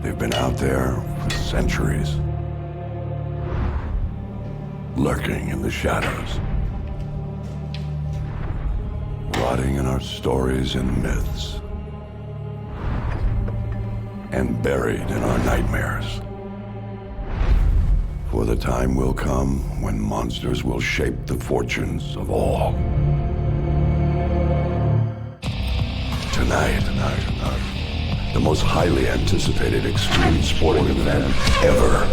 They've been out there for centuries, lurking in the shadows, rotting in our stories and myths, and buried in our nightmares. For the time will come when monsters will shape the fortunes of all. Tonight, the most highly anticipated extreme sporting event ever.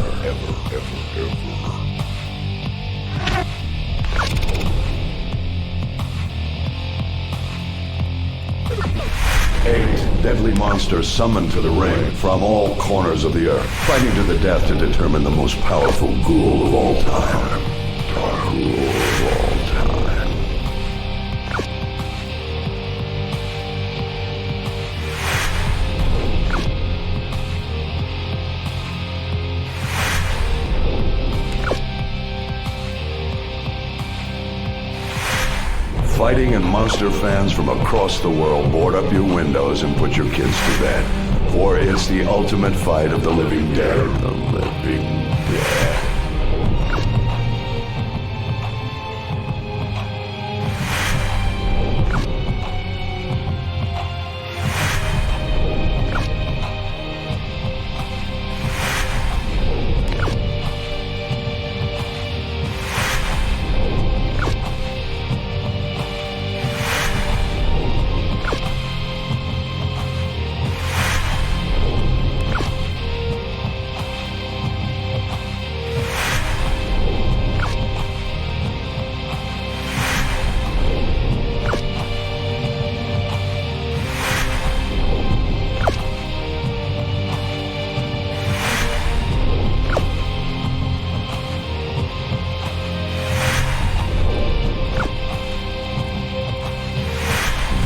8 deadly monsters summoned to the ring from all corners of the earth, fighting to the death to determine the most powerful ghoul of all time. Ghoul of all time. Fighting and monster fans from across the world, board up your windows and put your kids to bed. For it's the ultimate fight of the living dead. The living dead.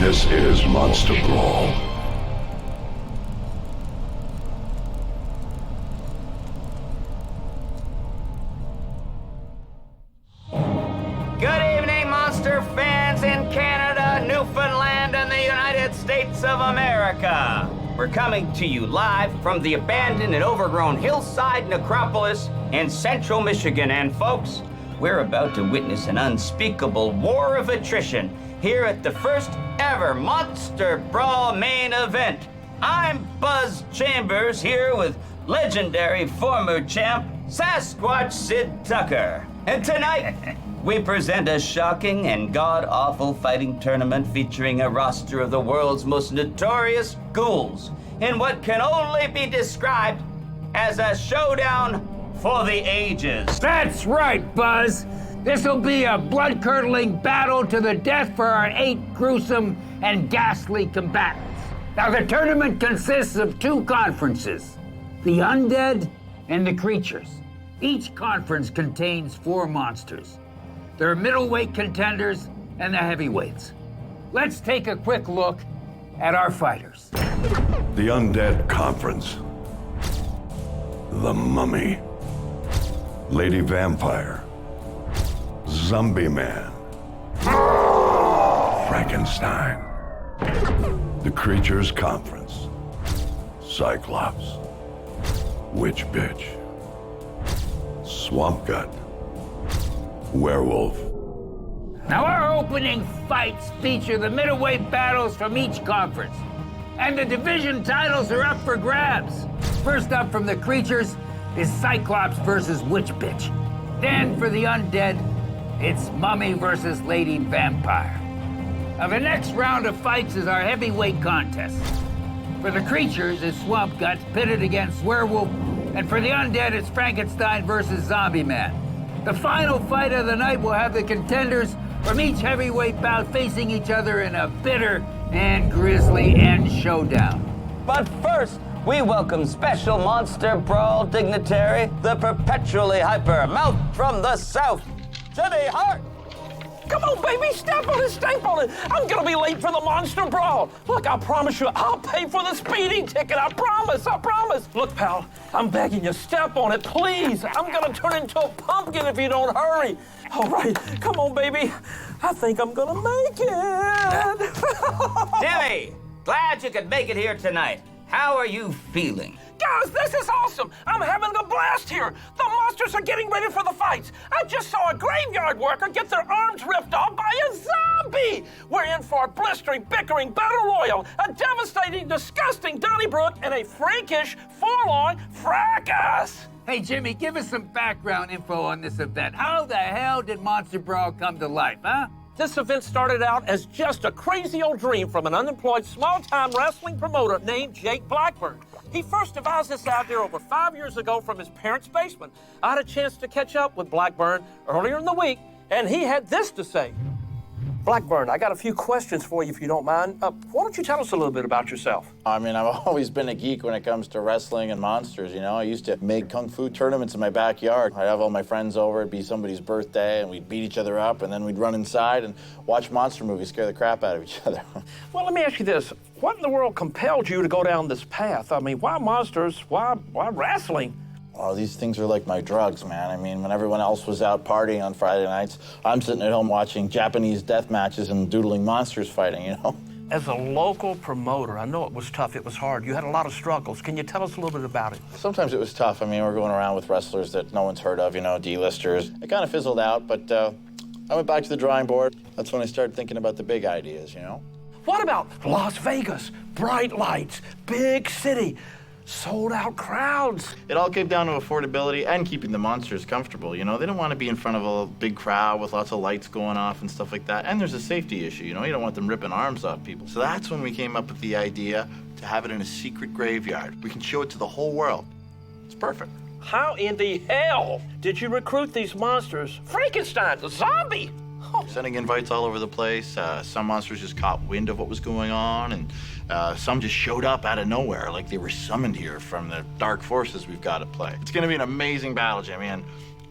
This is Monster Brawl. Good evening, monster fans in Canada, Newfoundland, and the United States of America. We're coming to you live from the abandoned and overgrown hillside necropolis in central Michigan. And folks, we're about to witness an unspeakable war of attrition here at the first ever Monster Brawl main event. I'm Buzz Chambers here with legendary former champ Sasquatch Sid Tucker. And tonight, we present a shocking and god-awful fighting tournament featuring a roster of the world's most notorious ghouls in what can only be described as a showdown for the ages. That's right, Buzz. This'll be a blood-curdling battle to the death for our 8 gruesome and ghastly combatants. Now, the tournament consists of 2 conferences, the undead and the creatures. Each conference contains 4 monsters. There are middleweight contenders and the heavyweights. Let's take a quick look at our fighters. The Undead Conference. The Mummy. Lady Vampire. Zombie Man. Frankenstein. The Creatures Conference. Cyclops. Witch Bitch. Swamp Gut. Werewolf. Now, our opening fights feature the middleweight battles from each conference, and the division titles are up for grabs. First up from the creatures is Cyclops versus Witch Bitch. Then for the undead, it's Mummy versus Lady Vampire. Now, the next round of fights is our heavyweight contest. For the creatures, it's Swamp Guts pitted against Werewolf, and for the undead, it's Frankenstein versus Zombie Man. The final fight of the night will have the contenders from each heavyweight bout facing each other in a bitter and grisly end showdown. But first, we welcome special Monster Brawl dignitary, the perpetually hyper mouth from the south, Jimmy Hart. Come on, baby, step on it. I'm gonna be late for the Monster Brawl. Look, I promise you, I'll pay for the speeding ticket. I promise. Look, pal, I'm begging you, step on it, please. I'm gonna turn into a pumpkin if you don't hurry. All right, come on, baby. I think I'm gonna make it. Jimmy, glad you could make it here tonight. how are you feeling? Guys, this is awesome! I'm having a blast here! The monsters are getting ready for the fights! I just saw a graveyard worker get their arms ripped off by a zombie! We're in for a blistering, bickering battle royal, a devastating, disgusting Donnybrook, and a freakish, forlorn fracas! Hey, Jimmy, give us some background info on this event. How the hell did Monster Brawl come to life, huh? This event started out as just a crazy old dream from an unemployed small-time wrestling promoter named Jake Blackburn. He first devised this idea over 5 years ago from his parents' basement. I had a chance to catch up with Blackburn earlier in the week, and he had this to say. Blackburn, I got a few questions for you if you don't mind. Why don't you tell us a little bit about yourself? I mean, I've always been a geek when it comes to wrestling and monsters, you know? I used to make kung fu tournaments in my backyard. I'd have all my friends over, it'd be somebody's birthday, and we'd beat each other up, and then we'd run inside and watch monster movies, scare the crap out of each other. Well, let me ask you this. What in the world compelled you to go down this path? I mean, why monsters? Why wrestling? Oh, these things are like my drugs, man. I mean, when everyone else was out partying on Friday nights, I'm sitting at home watching Japanese death matches and doodling monsters fighting, you know? As a local promoter, I know it was tough, it was hard. You had a lot of struggles. Can you tell us a little bit about it? Sometimes it was tough. I mean, we're going around with wrestlers that no one's heard of, you know, D-listers. It kind of fizzled out, but I went back to the drawing board. That's when I started thinking about the big ideas, you know? What about Las Vegas? Bright lights, big city, sold-out crowds. It all came down to affordability and keeping the monsters comfortable, you know? They don't want to be in front of a big crowd with lots of lights going off and stuff like that. And there's a safety issue, you know? You don't want them ripping arms off people. So that's when we came up with the idea to have it in a secret graveyard. We can show it to the whole world. It's perfect. How in the hell did you recruit these monsters? Frankenstein, the zombie! Sending invites all over the place. Some monsters just caught wind of what was going on, and some just showed up out of nowhere, like they were summoned here from the dark forces we've got at play. It's gonna be an amazing battle, Jimmy, and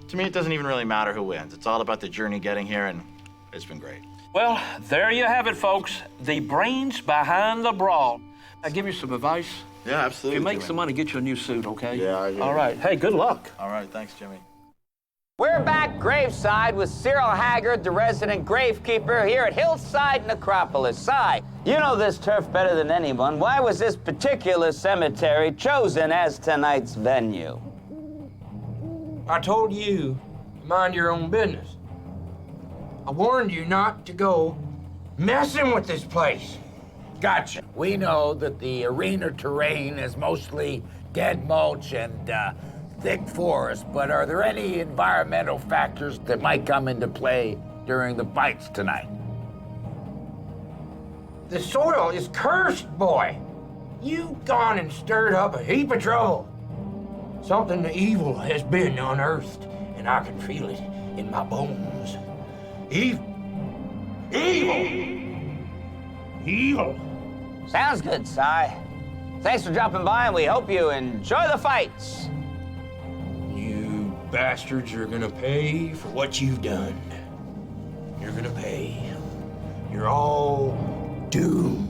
to me, it doesn't even really matter who wins. It's all about the journey getting here, and it's been great. Well, there you have it, folks. The brains behind the brawl. I'll give you some advice. Yeah, absolutely. If you make Jimmy. some money, get you a new suit, okay? Yeah, I hear All you. right. Hey, good luck. All right, thanks, Jimmy. We're back graveside with Cyril Haggard, the resident gravekeeper here at Hillside Necropolis. Si, you know this turf better than anyone. Why was this particular cemetery chosen as tonight's venue? I told you to mind your own business. I warned you not to go messing with this place. Gotcha. We know that the arena terrain is mostly dead mulch and thick forest, but are there any environmental factors that might come into play during the fights tonight? The soil is cursed, boy. You've gone and stirred up a heap of trouble. Something evil has been unearthed, and I can feel it in my bones. Evil. Sounds good, Si. Thanks for dropping by, and we hope you enjoy the fights. You bastards are gonna pay for what you've done. You're gonna pay. You're all doomed.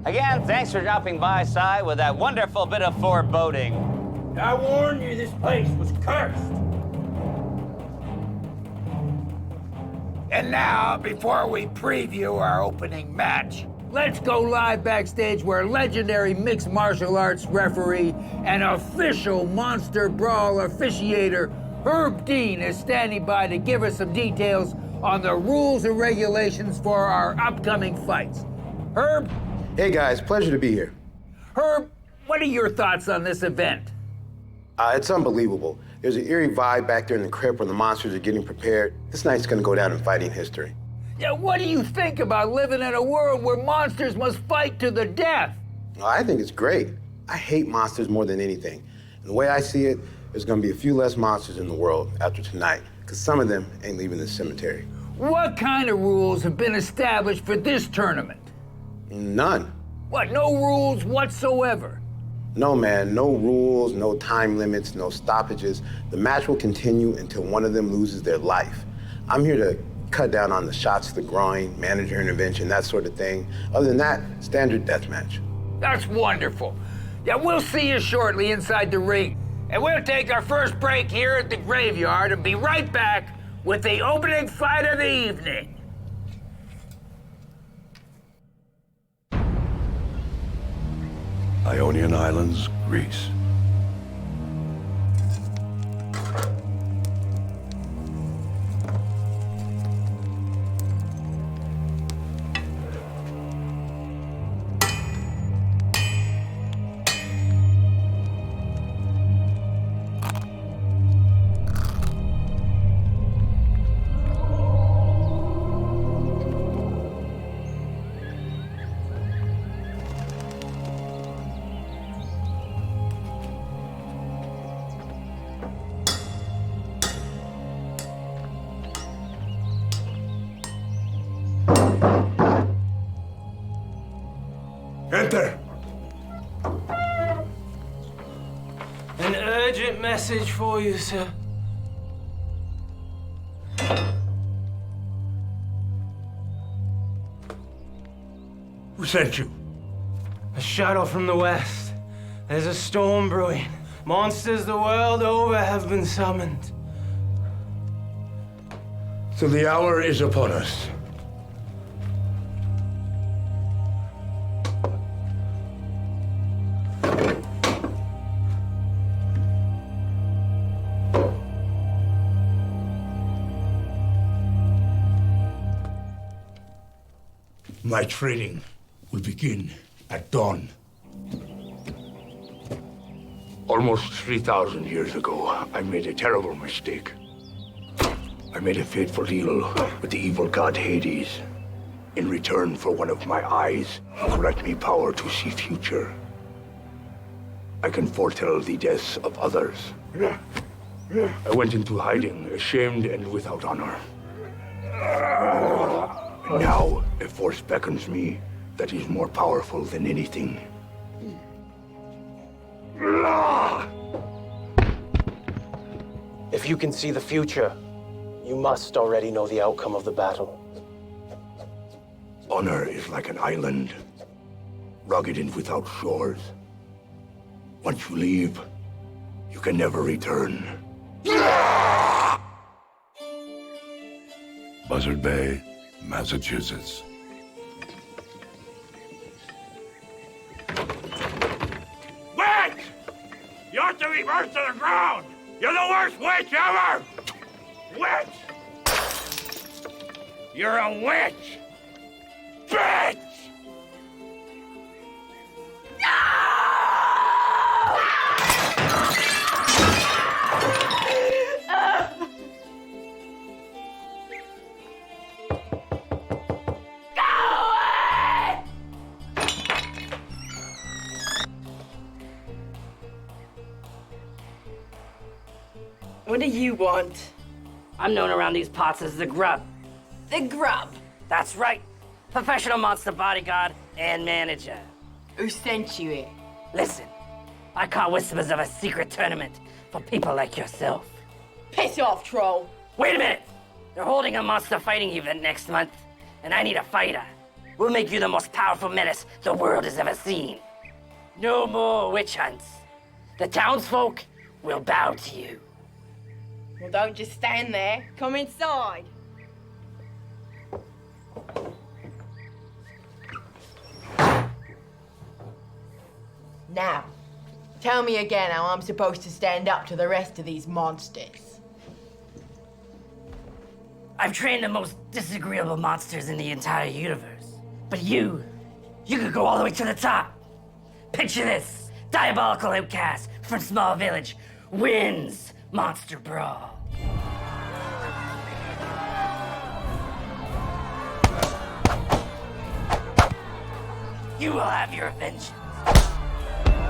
Again, thanks for dropping by, Si, with that wonderful bit of foreboding. I warned you this place was cursed. And now, before we preview our opening match, let's go live backstage where legendary mixed martial arts referee and official Monster Brawl officiator Herb Dean is standing by to give us some details on the rules and regulations for our upcoming fights. Herb? Hey guys, pleasure to be here. Herb, what are your thoughts on this event? It's unbelievable. There's an eerie vibe back there in the crypt where the monsters are getting prepared. This night's gonna go down in fighting history. Yeah, what do you think about living in a world where monsters must fight to the death? I think it's great. I hate monsters more than anything. And the way I see it, there's gonna be a few less monsters in the world after tonight, because some of them ain't leaving the cemetery. What kind of rules have been established for this tournament? None. What, no rules whatsoever? No, man, no rules, no time limits, no stoppages. The match will continue until one of them loses their life. I'm here to cut down on the shots to the groin, manager intervention, that sort of thing. Other than that, standard deathmatch. That's wonderful. Yeah, we'll see you shortly inside the ring. And we'll take our first break here at the graveyard and be right back with the opening fight of the evening. Ionian Islands, Greece. Enter! An urgent message for you, sir. Who sent you? A shuttle from the west. There's a storm brewing. Monsters the world over have been summoned. So the hour is upon us. My training will begin at dawn. Almost 3,000 years ago, I made a terrible mistake. I made a fateful deal with the evil god Hades. In return for one of my eyes, he grant me power to see future. I can foretell the deaths of others. I went into hiding, ashamed and without honor. And now, a force beckons me that is more powerful than anything. If you can see the future, you must already know the outcome of the battle. Honor is like an island, rugged and without shores. Once you leave, you can never return. Buzzard Bay, Massachusetts. Witch! You ought to be burnt to the ground! You're the worst witch ever! Witch! You're a witch! Bitch! What do you want? I'm known around these parts as the Grub. The Grub. That's right. Professional monster bodyguard and manager. Who sent you here? Listen, I caught whispers of a secret tournament for people like yourself. Piss off, troll. Wait a minute! They're holding a monster fighting event next month, and I need a fighter. We'll make you the most powerful menace the world has ever seen. No more witch hunts. The townsfolk will bow to you. Well, don't just stand there. Come inside. Now, tell me again how I'm supposed to stand up to the rest of these monsters. I've trained the most disagreeable monsters in the entire universe. But you could go all the way to the top. Picture this. Diabolical outcast from small village wins Monster Brawl. You will have your vengeance.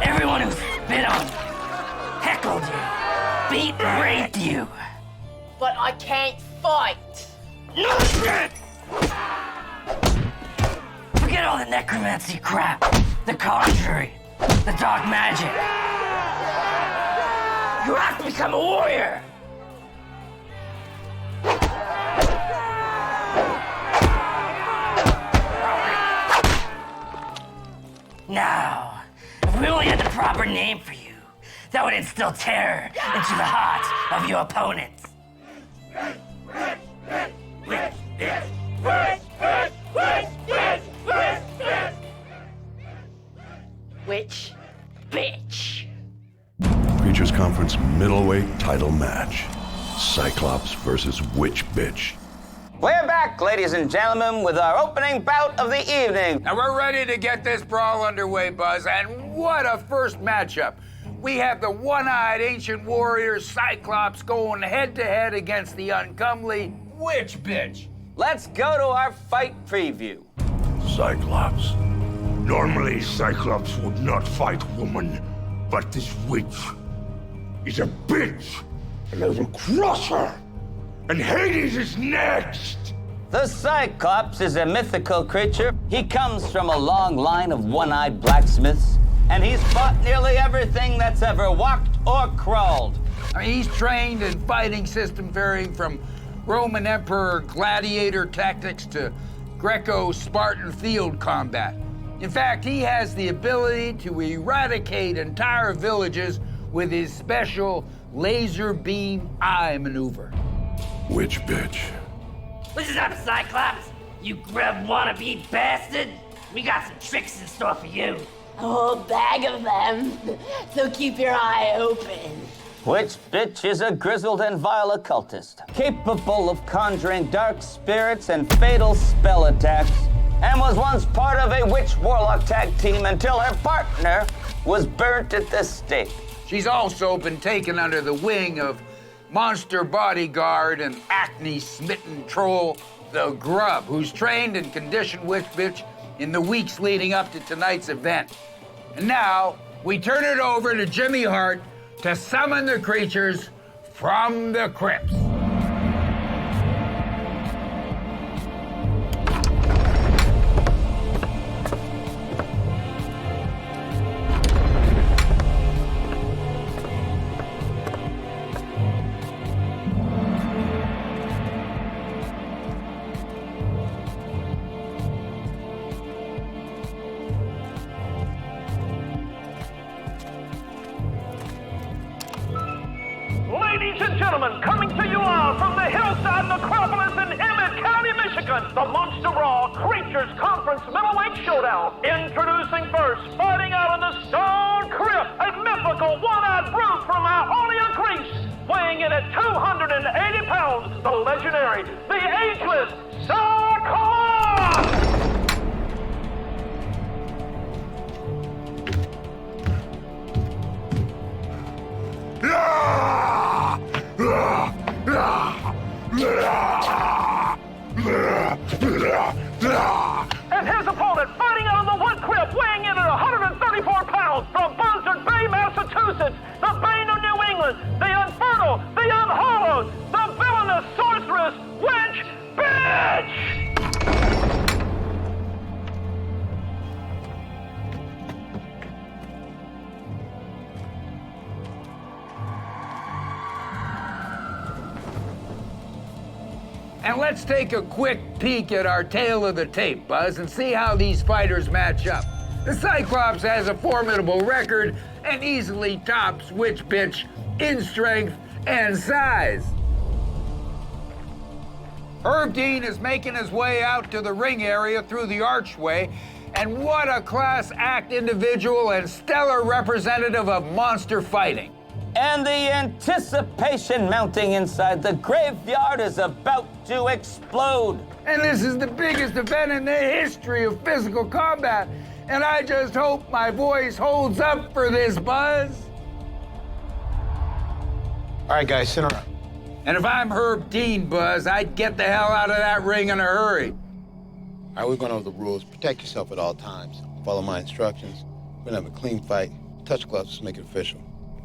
Everyone who spit on you, heckled you, beat and raped you. But I can't fight. No shit! Forget all the necromancy crap, the conjuring, the dark magic. You have to become a warrior. Now, if we only had the proper name for you, that would instill terror into the hearts of your opponents. Which bitch? Creatures Conference middleweight title match. Cyclops versus Witch Bitch. We're back, ladies and gentlemen, with our opening bout of the evening. Now we're ready to get this brawl underway, Buzz, and what a first matchup. We have the one-eyed ancient warrior Cyclops going head-to-head against the uncomely Witch Bitch. Let's go to our fight preview. Cyclops. Normally, Cyclops would not fight woman, but this witch is a bitch, and I will crush her. And Hades is next! The Cyclops is a mythical creature. He comes from a long line of one-eyed blacksmiths, and he's fought nearly everything that's ever walked or crawled. I mean, he's trained in fighting system varying from Roman Emperor gladiator tactics to Greco-Spartan field combat. In fact, he has the ability to eradicate entire villages with his special laser beam eye maneuver. Witch Bitch. What's up, Cyclops? You grub wannabe bastard? We got some tricks in store for you. A whole bag of them. So keep your eye open. Witch Bitch is a grizzled and vile occultist, capable of conjuring dark spirits and fatal spell attacks, and was once part of a witch-warlock tag team until her partner was burnt at the stake. She's also been taken under the wing of monster bodyguard and acne-smitten troll, the Grub, who's trained and conditioned Witch Bitch in the weeks leading up to tonight's event. And now, we turn it over to Jimmy Hart to summon the creatures from the crypts. Ladies and gentlemen, coming to you live from the hillside necropolis in Emmett County, Michigan, the Monster Brawl Creatures Conference Middleweight Showdown. Introducing first, fighting out of the Stone Crypt, a mythical one-eyed brute from Ionia, Greece, weighing in at 280 pounds, the legendary, the ageless Cyclops! And his opponent, fighting out of the wood crypt, weighing in at 134 pounds, from Buzzard Bay, Massachusetts, the Bane of New England, the Infernal, the Unhallowed, the villainous sorceress, Witch Bitch! And let's take a quick peek at our tail of the tape, Buzz, and see how these fighters match up. The Cyclops has a formidable record and easily tops Witch Bitch in strength and size. Herb Dean is making his way out to the ring area through the archway, and what a class act individual and stellar representative of monster fighting. And the anticipation mounting inside the graveyard is about to explode. And this is the biggest event in the history of physical combat. And I just hope my voice holds up for this, Buzz. All right, guys, sit around. And if I'm Herb Dean, Buzz, I'd get the hell out of that ring in a hurry. All right, we're going over the rules. Protect yourself at all times. Follow my instructions. We're going to have a clean fight. Touch gloves to make it official.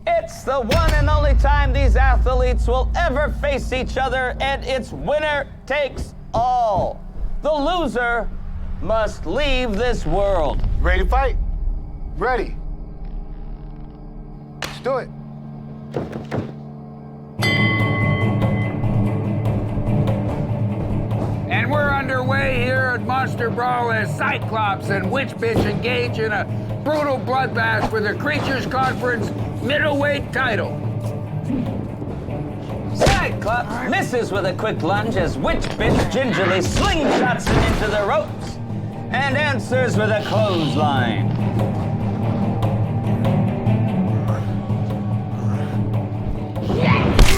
It's the one and only time these athletes will ever face each other, and it's winner takes all. The loser must leave this world. Ready to fight? Ready. Let's do it. And we're underway here at Monster Brawl as Cyclops and Witch Bitch engage in a brutal bloodbath for the Creatures Conference middleweight title. Cyclops Cyclops misses with a quick lunge as Witch Bitch gingerly slingshots him into the ropes and answers with a clothesline.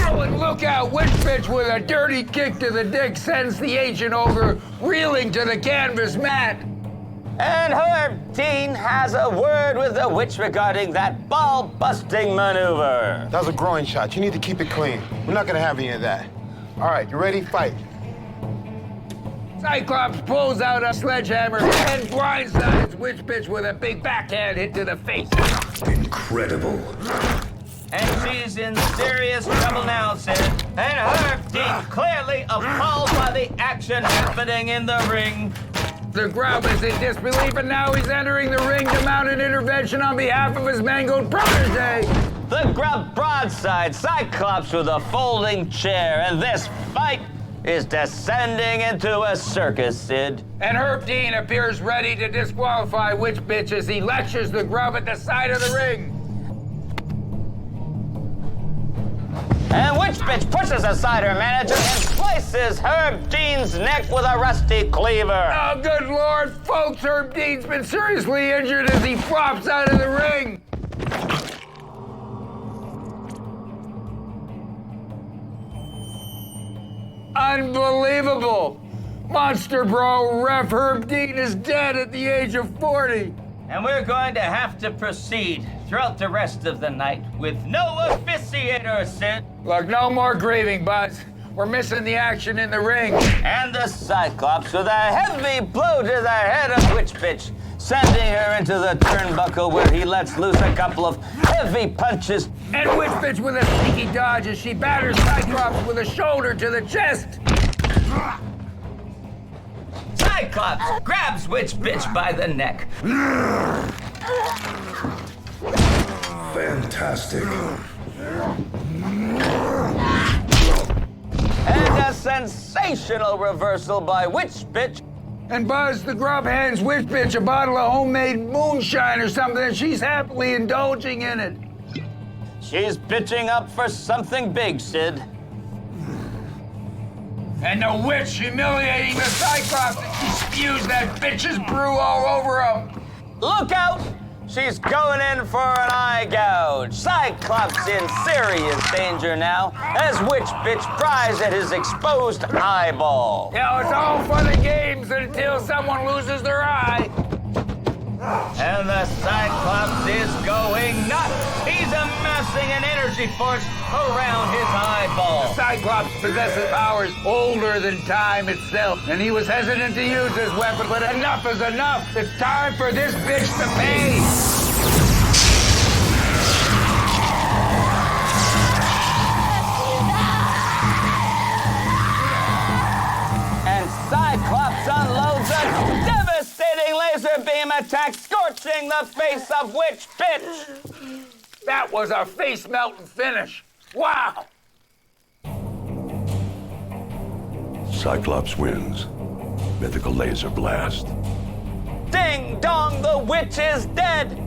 Oh, and look out! Witch Bitch with a dirty kick to the dick sends the ancient ogre reeling to the canvas mat. And Herb Dean has a word with the witch regarding that ball-busting maneuver. That was a groin shot. You need to keep it clean. We're not gonna have any of that. All right, you ready? Fight. Cyclops pulls out a sledgehammer and blindsides Witch Bitch with a big backhand hit to the face. Incredible. And she's in serious trouble now, Sid. And Herb Dean clearly appalled by the action happening in the ring. The Grub is in disbelief, and now he's entering the ring to mount an intervention on behalf of his mangled protege. The Grub broadside Cyclops with a folding chair, and this fight is descending into a circus, Sid. And Herb Dean appears ready to disqualify Witch Bitch as he lectures the Grub at the side of the ring. And Witch Bitch pushes aside her manager and slices Herb Dean's neck with a rusty cleaver. Oh, good Lord, folks, Herb Dean's been seriously injured as he flops out of the ring. Unbelievable. Monster Brawl ref Herb Dean is dead at the age of 40. And we're going to have to proceed throughout the rest of the night with no officiator, Sid. Look, no more grieving, Buzz. We're missing the action in the ring. And the Cyclops with a heavy blow to the head of Witch Bitch, sending her into the turnbuckle where he lets loose a couple of heavy punches. And Witch Bitch with a sneaky dodge as she batters Cyclops with a shoulder to the chest. Cyclops grabs Witch Bitch by the neck. Fantastic. And a sensational reversal by Witch Bitch. And Buzz, the Grub hands Witch Bitch a bottle of homemade moonshine or something, and she's happily indulging in it. She's bitching up for something big, Sid. And the witch humiliating the Cyclops, and she spews that bitch's brew all over him. Look out! She's going in for an eye gouge. Cyclops in serious danger now as Witch Bitch pries at his exposed eyeball. Yeah, it's all fun and games until someone loses their eye. And the Cyclops is going nuts. He's amassing an energy force around his eyeball. The Cyclops possesses powers older than time itself, and he was hesitant to use this weapon, but enough is enough. It's time for this bitch to pay. And Cyclops unloads a devastating laser beam attack, scorching the face of Witch Bitch. That was a face-melting finish. Wow! Cyclops wins. Mythical laser blast. Ding dong, the witch is dead.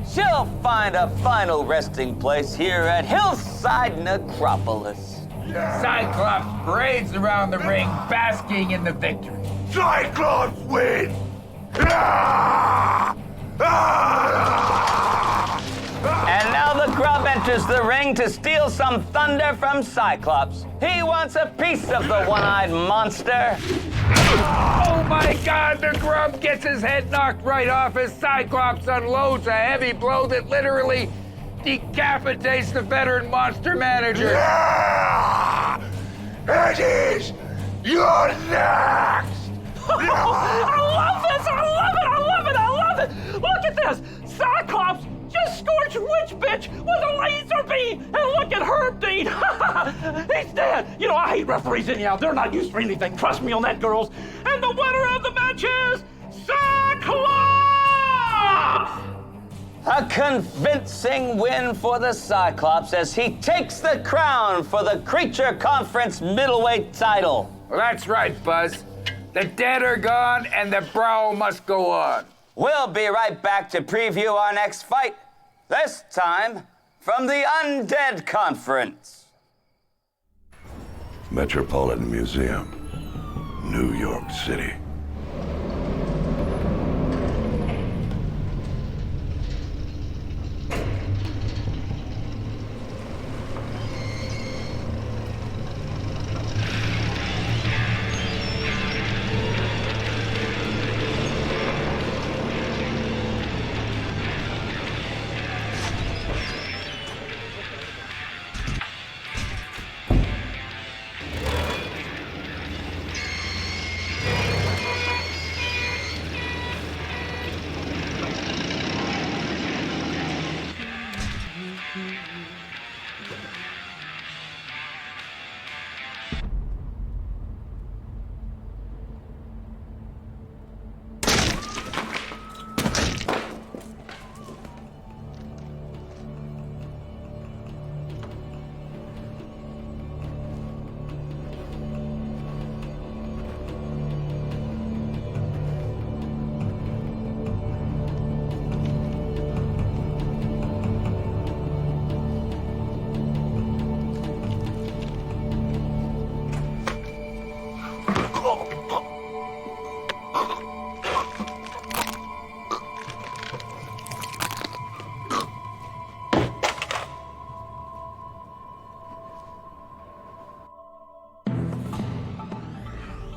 She'll find a final resting place here at Hillside Necropolis. Cyclops parades around the ring, basking in the victory. Cyclops win! Ah! And now the Grub enters the ring to steal some thunder from Cyclops. He wants a piece of the one-eyed monster. Oh my God, the Grub gets his head knocked right off as Cyclops unloads a heavy blow that literally decapitates the veteran monster manager. Ah! It is! You're next! I love this! I love it! I love it! I love it! Look at this! Cyclops just scorched Witch Bitch with a laser beam! And look at Herb Dean! He's dead! You know, I hate referees anyhow. They're not used for anything. Trust me on that, girls. And the winner of the match is Cyclops! A convincing win for the Cyclops as he takes the crown for the Creature Conference middleweight title. Well, that's right, Buzz. The dead are gone and the Brawl must go on. We'll be right back to preview our next fight, this time from the Undead Conference. Metropolitan Museum, New York City.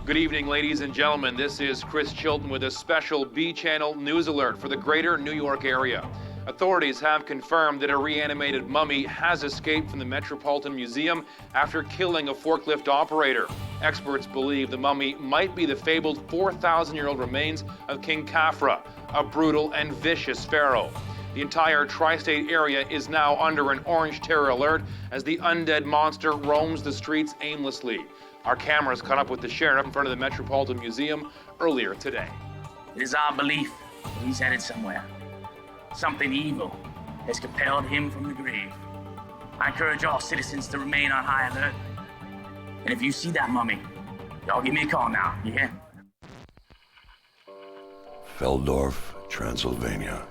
Good evening, ladies and gentlemen. This is Chris Chilton with a special B-Channel news alert for the greater New York area. Authorities have confirmed that a reanimated mummy has escaped from the Metropolitan Museum after killing a forklift operator. Experts believe the mummy might be the fabled 4,000-year-old remains of King Khafra, a brutal and vicious pharaoh. The entire tri-state area is now under an orange terror alert as the undead monster roams the streets aimlessly. Our cameras caught up with the sheriff in front of the Metropolitan Museum earlier today. It is our belief that he's headed somewhere. Something evil has compelled him from the grave. I encourage all citizens to remain on high alert. And if you see that mummy, y'all give me a call now, you hear? Feldorf, Transylvania.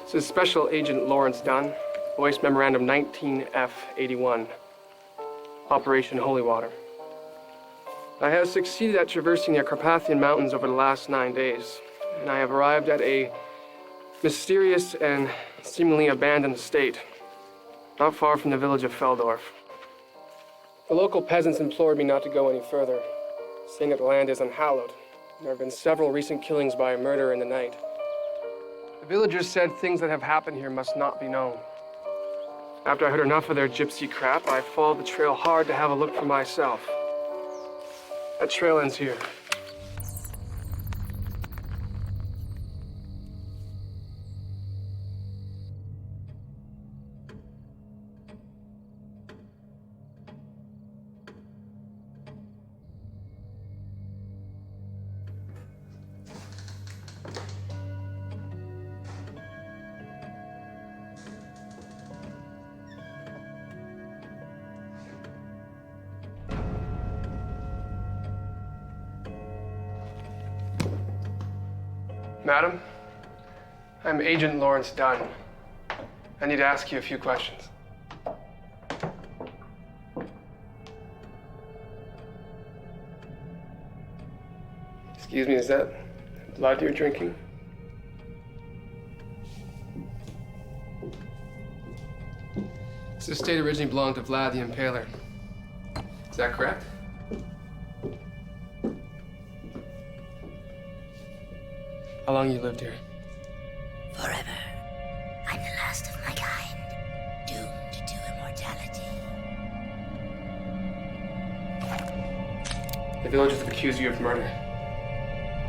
This is Special Agent Lawrence Dunn, Voice Memorandum 19F81, Operation Holy Water. I have succeeded at traversing the Carpathian Mountains over the last 9 days, and I have arrived at a mysterious and seemingly abandoned estate, not far from the village of Feldorf. The local peasants implored me not to go any further, saying that the land is unhallowed, and there have been several recent killings by a murderer in the night. The villagers said things that have happened here must not be known. After I heard enough of their gypsy crap, I followed the trail hard to have a look for myself. That trail ends here. Madam, I'm Agent Lawrence Dunn. I need to ask you a few questions. Excuse me, is that blood you're drinking? This estate originally belonged to Vlad the Impaler. Is that correct? How long you lived here? Forever. I'm the last of my kind, doomed to immortality. The villagers have accused you of murder.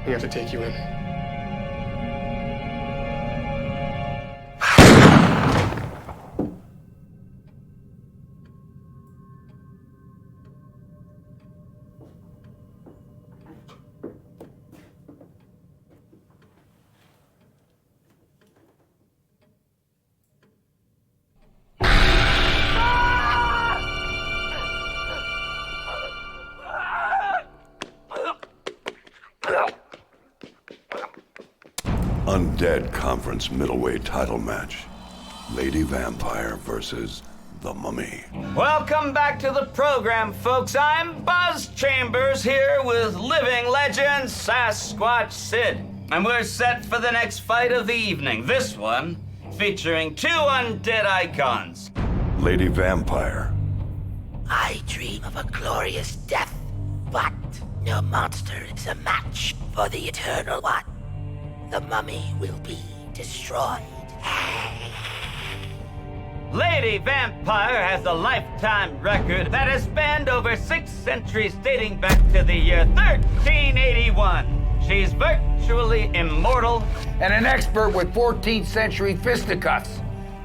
We have to take you in. Undead Conference middleweight title match. Lady Vampire versus the Mummy. Welcome back to the program, folks. I'm Buzz Chambers here with living legend Sasquatch Sid. And we're set for the next fight of the evening. This one featuring two undead icons. Lady Vampire. I dream of a glorious death, but no monster is a match for the Eternal One. The Mummy will be destroyed. Lady Vampire has a lifetime record that has spanned over 6 centuries dating back to the year 1381. She's virtually immortal. And an expert with 14th century fisticuffs.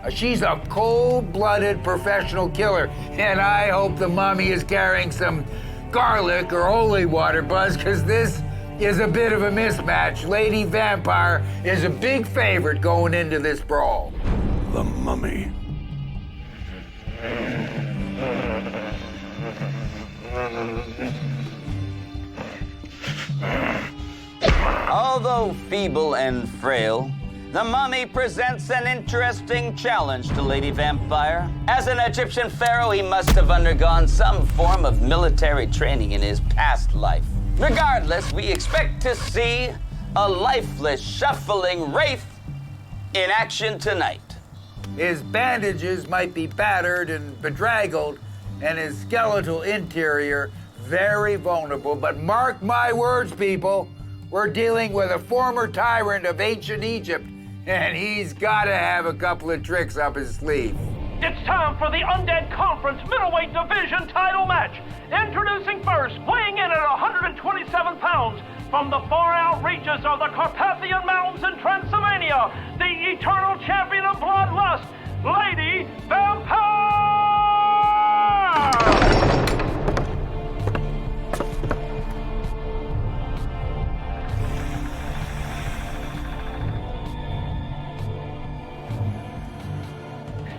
She's a cold-blooded professional killer. And I hope the Mummy is carrying some garlic or holy water, Buzz, because this is a bit of a mismatch. Lady Vampire is a big favorite going into this brawl. The Mummy. Although feeble and frail, the Mummy presents an interesting challenge to Lady Vampire. As an Egyptian pharaoh, he must have undergone some form of military training in his past life. Regardless, we expect to see a lifeless, shuffling wraith in action tonight. His bandages might be battered and bedraggled, and his skeletal interior very vulnerable. But mark my words, people, we're dealing with a former tyrant of ancient Egypt, and he's gotta have a couple of tricks up his sleeve. It's time for the Undead Conference Middleweight Division title match. Introducing first, weighing in at 127 pounds, from the far out reaches of the Carpathian Mountains in Transylvania, the eternal champion of bloodlust, Lady Vampire!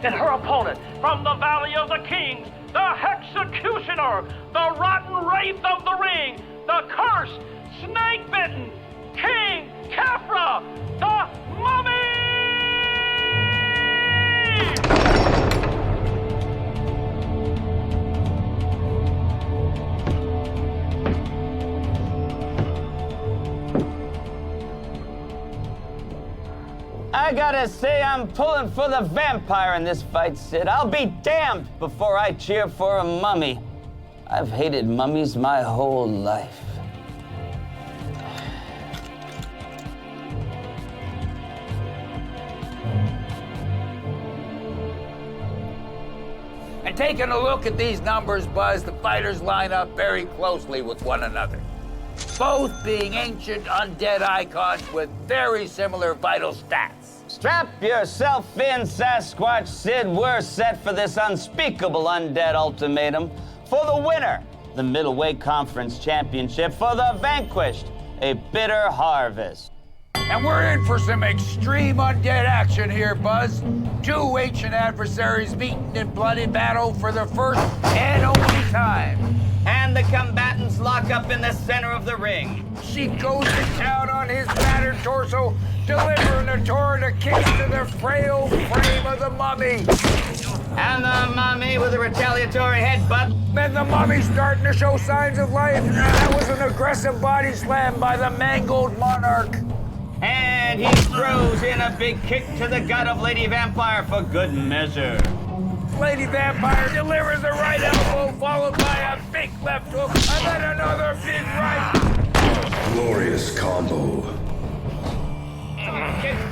And her opponent, from the Valley of the Kings, the Hexecutioner, the Rotten Wraith of the Ring, the Cursed, Snake-Bitten, King Khafra, the Mummy! I gotta say, I'm pulling for the vampire in this fight, Sid. I'll be damned before I cheer for a mummy. I've hated mummies my whole life. And taking a look at these numbers, Buzz, the fighters line up very closely with one another. Both being ancient undead icons with very similar vital stats. Strap yourself in, Sasquatch Sid. We're set for this unspeakable undead ultimatum. For the winner, the Middleweight Conference Championship. For the vanquished, a bitter harvest. And we're in for some extreme undead action here, Buzz. Two ancient adversaries meeting in bloody battle for the first and only time. And the combatants lock up in the center of the ring. She goes to town on his battered torso, delivering a torrent of kicks to the frail frame of the Mummy. And the Mummy with a retaliatory headbutt. Then the Mummy's starting to show signs of life. That was an aggressive body slam by the mangled monarch. And he throws in a big kick to the gut of Lady Vampire for good measure. Lady Vampire delivers a right elbow, followed by a big left hook, and then another big right. Glorious combo.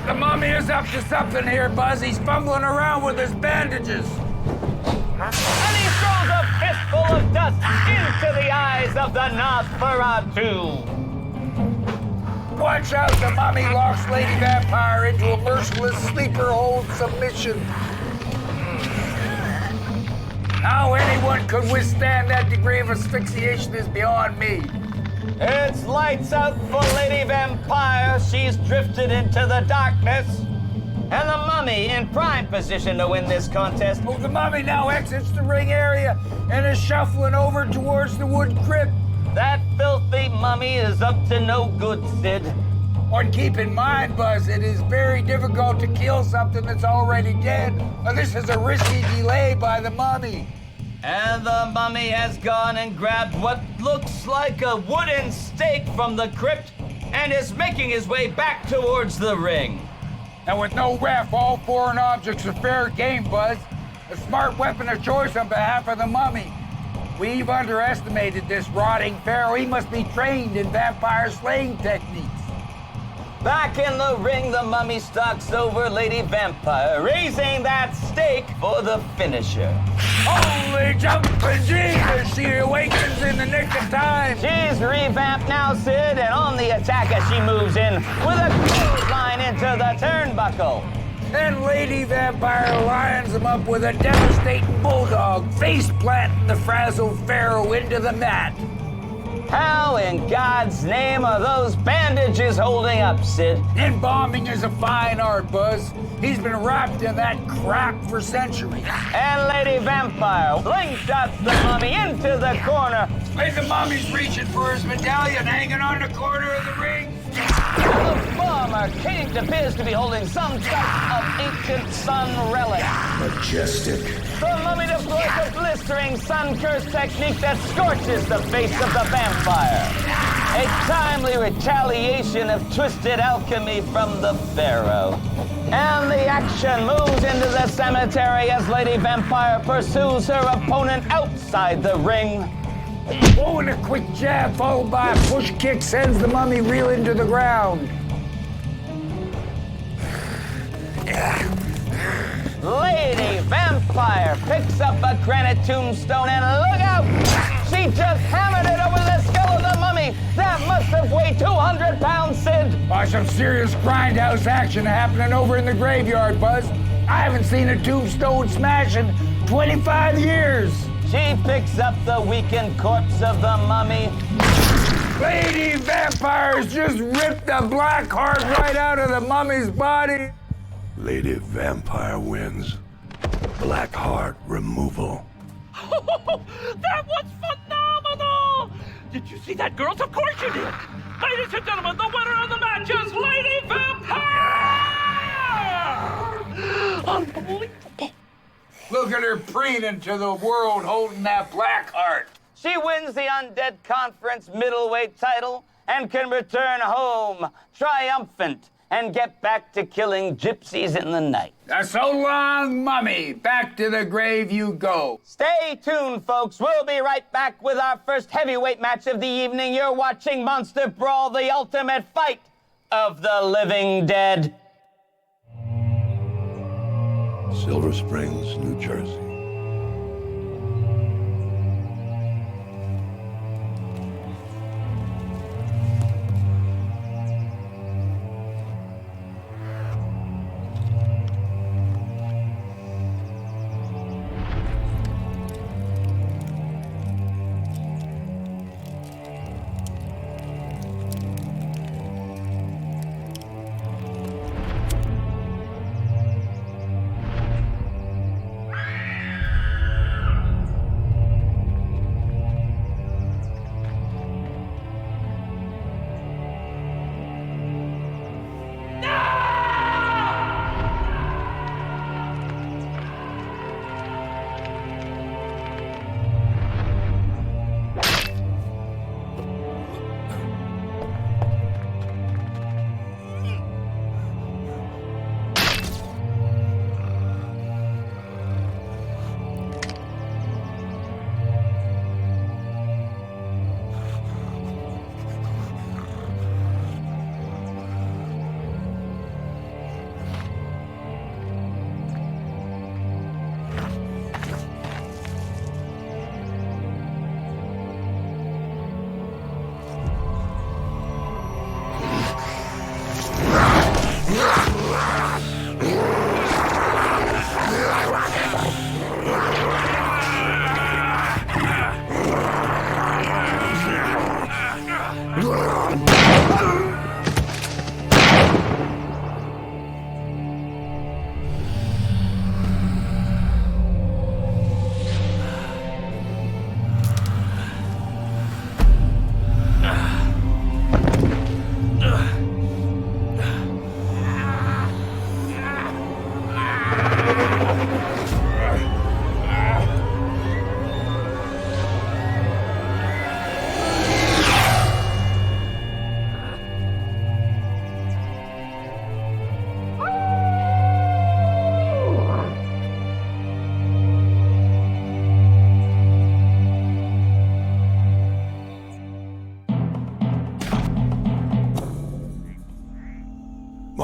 The Mummy is up to something here, Buzz. He's fumbling around with his bandages. And he throws a fistful of dust into the eyes of the Nosferatu. Watch out, the Mummy locks Lady Vampire into a merciless sleeper hold submission. How anyone could withstand that degree of asphyxiation is beyond me. It's lights out for Lady Vampire. She's drifted into the darkness. And the Mummy in prime position to win this contest. Oh, the Mummy now exits the ring area and is shuffling over towards the wood crypt. That filthy Mummy is up to no good, Sid. And keep in mind, Buzz, it is very difficult to kill something that's already dead. This is a risky delay by the mummy. And the mummy has gone and grabbed what looks like a wooden stake from the crypt and is making his way back towards the ring. And with no ref, all foreign objects are fair game, Buzz. A smart weapon of choice on behalf of the mummy. We've underestimated this rotting pharaoh. He must be trained in vampire slaying techniques. Back in the ring, the mummy stalks over Lady Vampire, raising that stake for the finisher. Holy jumping Jesus! She awakens in the nick of time. She's revamped now, Sid, and on the attack as she moves in with a clothesline into the turnbuckle. Then Lady Vampire lines him up with a devastating bulldog, face planting the frazzled pharaoh into the mat. How in God's name are those bandages holding up, Sid? Embalming is a fine art, Buzz. He's been wrapped in that crap for centuries. And Lady Vampire slingshots the mummy into the corner. Wait, the mummy's reaching for his medallion hanging on the corner of the ring. The former king appears to be holding some type of ancient sun relic. Majestic. The mummy deploys a blistering sun curse technique that scorches the face of the vampire. A timely retaliation of twisted alchemy from the pharaoh. And the action moves into the cemetery as Lady Vampire pursues her opponent outside the ring. Oh, and a quick jab followed by a push kick sends the mummy reeling to the ground. Lady Vampire picks up a granite tombstone and look out! She just hammered it over the skull of the mummy! That must have weighed 200 pounds, Sid! By some serious grindhouse action happening over in the graveyard, Buzz. I haven't seen a tombstone smash in 25 years. She picks up the weakened corpse of the mummy. Lady Vampire's just ripped the black heart right out of the mummy's body. Lady Vampire wins. Black heart removal. That was phenomenal! Did you see that, girls? Of course you did! Ladies and gentlemen, the winner of the match is Lady Vampire! Unbelievable! Look at her preening to the world holding that black heart. She wins the Undead Conference middleweight title and can return home triumphant and get back to killing gypsies in the night. So long, mummy. Back to the grave you go. Stay tuned, folks. We'll be right back with our first heavyweight match of the evening. You're watching Monster Brawl, the ultimate fight of the living dead. Silver Springs, New Jersey.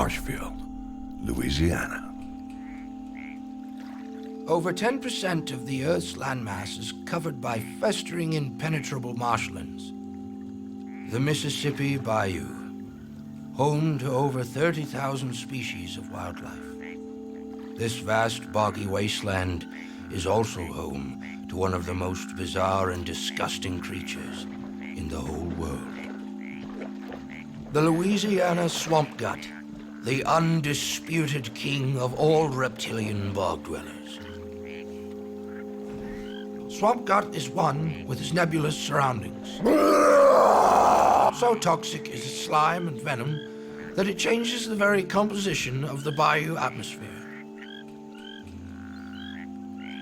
Marshfield, Louisiana. Over 10% of the Earth's landmass is covered by festering, impenetrable marshlands. The Mississippi Bayou, home to over 30,000 species of wildlife. This vast boggy wasteland is also home to one of the most bizarre and disgusting creatures in the whole world. The Louisiana swamp gut, the undisputed king of all reptilian bog dwellers. Swamp gut is one with its nebulous surroundings. So toxic is its slime and venom that it changes the very composition of the bayou atmosphere.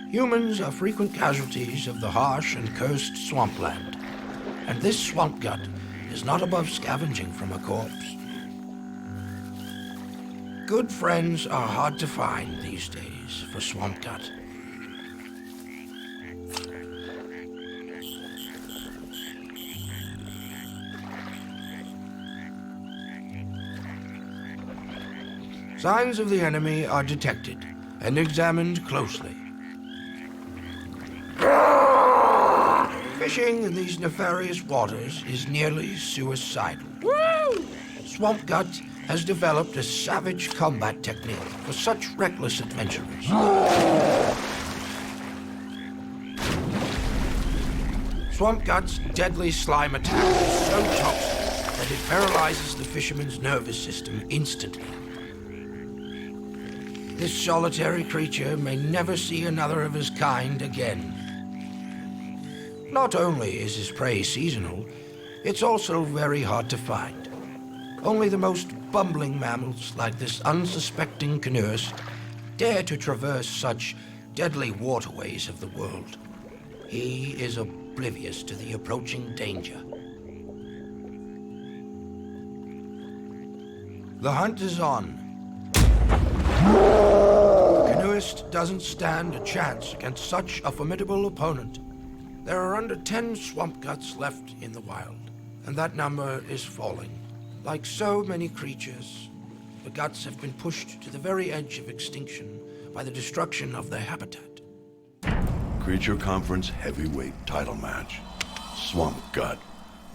Humans are frequent casualties of the harsh and cursed swampland, and this swamp gut is not above scavenging from a corpse. Good friends are hard to find these days for swamp gut. Signs of the enemy are detected and examined closely. Fishing in these nefarious waters is nearly suicidal. Woo! Swamp gut has developed a savage combat technique for such reckless adventurers. Swamp gut's deadly slime attack is so toxic that it paralyzes the fisherman's nervous system instantly. This solitary creature may never see another of his kind again. Not only is his prey seasonal, it's also very hard to find. Only the most bumbling mammals, like this unsuspecting canoeist, dare to traverse such deadly waterways of the world. He is oblivious to the approaching danger. The hunt is on. The canoeist doesn't stand a chance against such a formidable opponent. There are under 10 swamp guts left in the wild, and that number is falling. Like so many creatures, the guts have been pushed to the very edge of extinction by the destruction of their habitat. Creature Conference heavyweight title match. Swamp Gut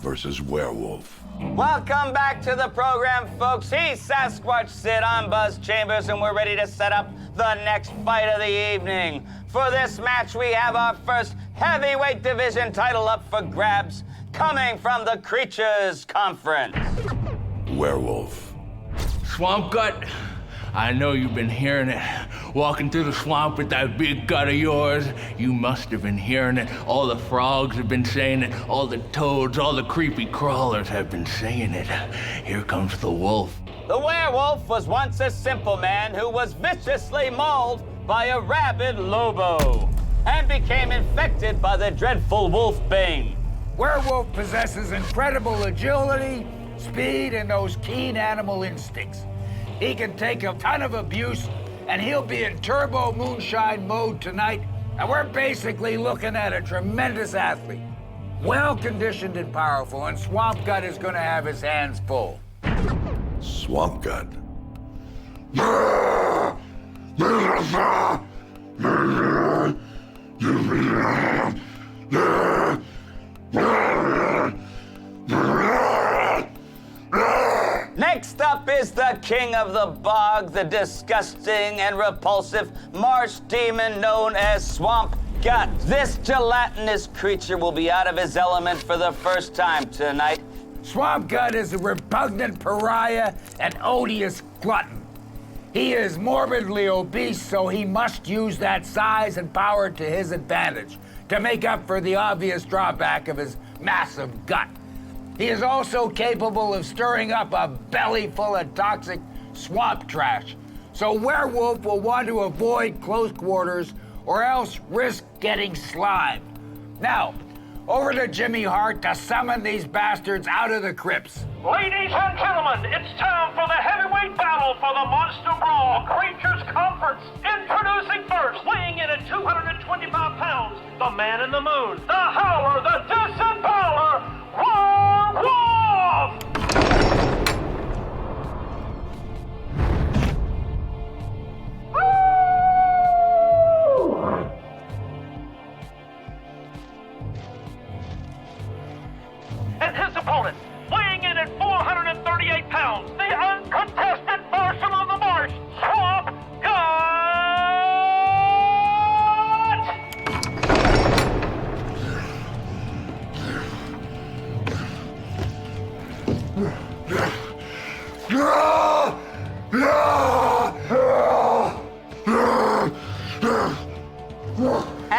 versus Werewolf. Welcome back to the program, folks. He's Sasquatch Sid, I'm Buzz Chambers, and we're ready to set up the next fight of the evening. For this match, we have our first heavyweight division title up for grabs, coming from the Creatures Conference. Werewolf. Swamp Gut, I know you've been hearing it. Walking through the swamp with that big gut of yours, you must have been hearing it. All the frogs have been saying it. All the toads, all the creepy crawlers have been saying it. Here comes the wolf. The werewolf was once a simple man who was viciously mauled by a rabid lobo and became infected by the dreadful wolfbane. Werewolf possesses incredible agility, speed, and those keen animal instincts. He can take a ton of abuse, and he'll be in turbo moonshine mode tonight, and we're basically looking at a tremendous athlete. Well-conditioned and powerful, and Swamp Gut is gonna have his hands full. Swamp Gut. Next up is the king of the bog, the disgusting and repulsive marsh demon known as Swamp Gut. This gelatinous creature will be out of his element for the first time tonight. Swamp Gut is a repugnant pariah and odious glutton. He is morbidly obese, so he must use that size and power to his advantage to make up for the obvious drawback of his massive gut. He is also capable of stirring up a belly full of toxic swamp trash. So Werewolf will want to avoid close quarters or else risk getting slimed. Now, over to Jimmy Hart to summon these bastards out of the crypts. Ladies and gentlemen, it's time for the heavyweight battle for the Monster Brawl Creatures Conference. Introducing first, weighing in at 225 pounds, the man in the moon, the howler, the disempower, Werewolf!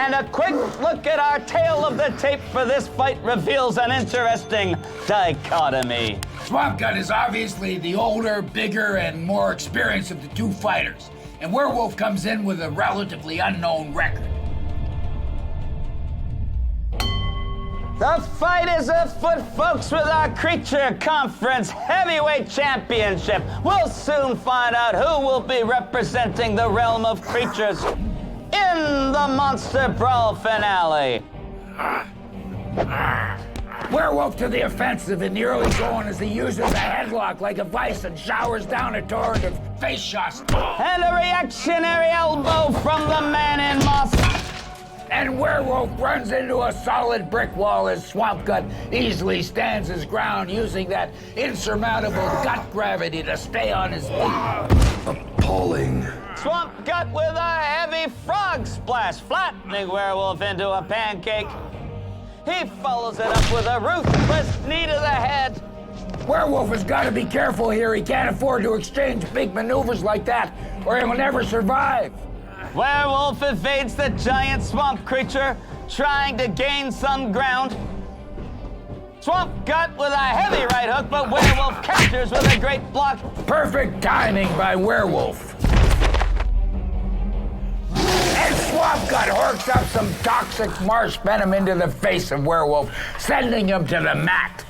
And a quick look at our tail of the tape for this fight reveals an interesting dichotomy. Swamp Gut is obviously the older, bigger, and more experienced of the two fighters. And Werewolf comes in with a relatively unknown record. The fight is afoot, folks, with our Creature Conference Heavyweight Championship. We'll soon find out who will be representing the realm of creatures in the Monster Brawl finale. Werewolf to the offensive in the early going as he uses a headlock like a vice and showers down a torrent of face shots. And a reactionary elbow from the man in moss. And Werewolf runs into a solid brick wall as Swamp Gut easily stands his ground using that insurmountable gut gravity to stay on his feet. Appalling. Swamp Gut with a heavy frog splash, flattening Werewolf into a pancake. He follows it up with a ruthless knee to the head. Werewolf has got to be careful here. He can't afford to exchange big maneuvers like that, or he will never survive. Werewolf evades the giant swamp creature, trying to gain some ground. Swamp Gut with a heavy right hook, but Werewolf captures with a great block. Perfect timing by Werewolf. And Swamp Gut horks up some toxic marsh venom into the face of Werewolf, sending him to the mat.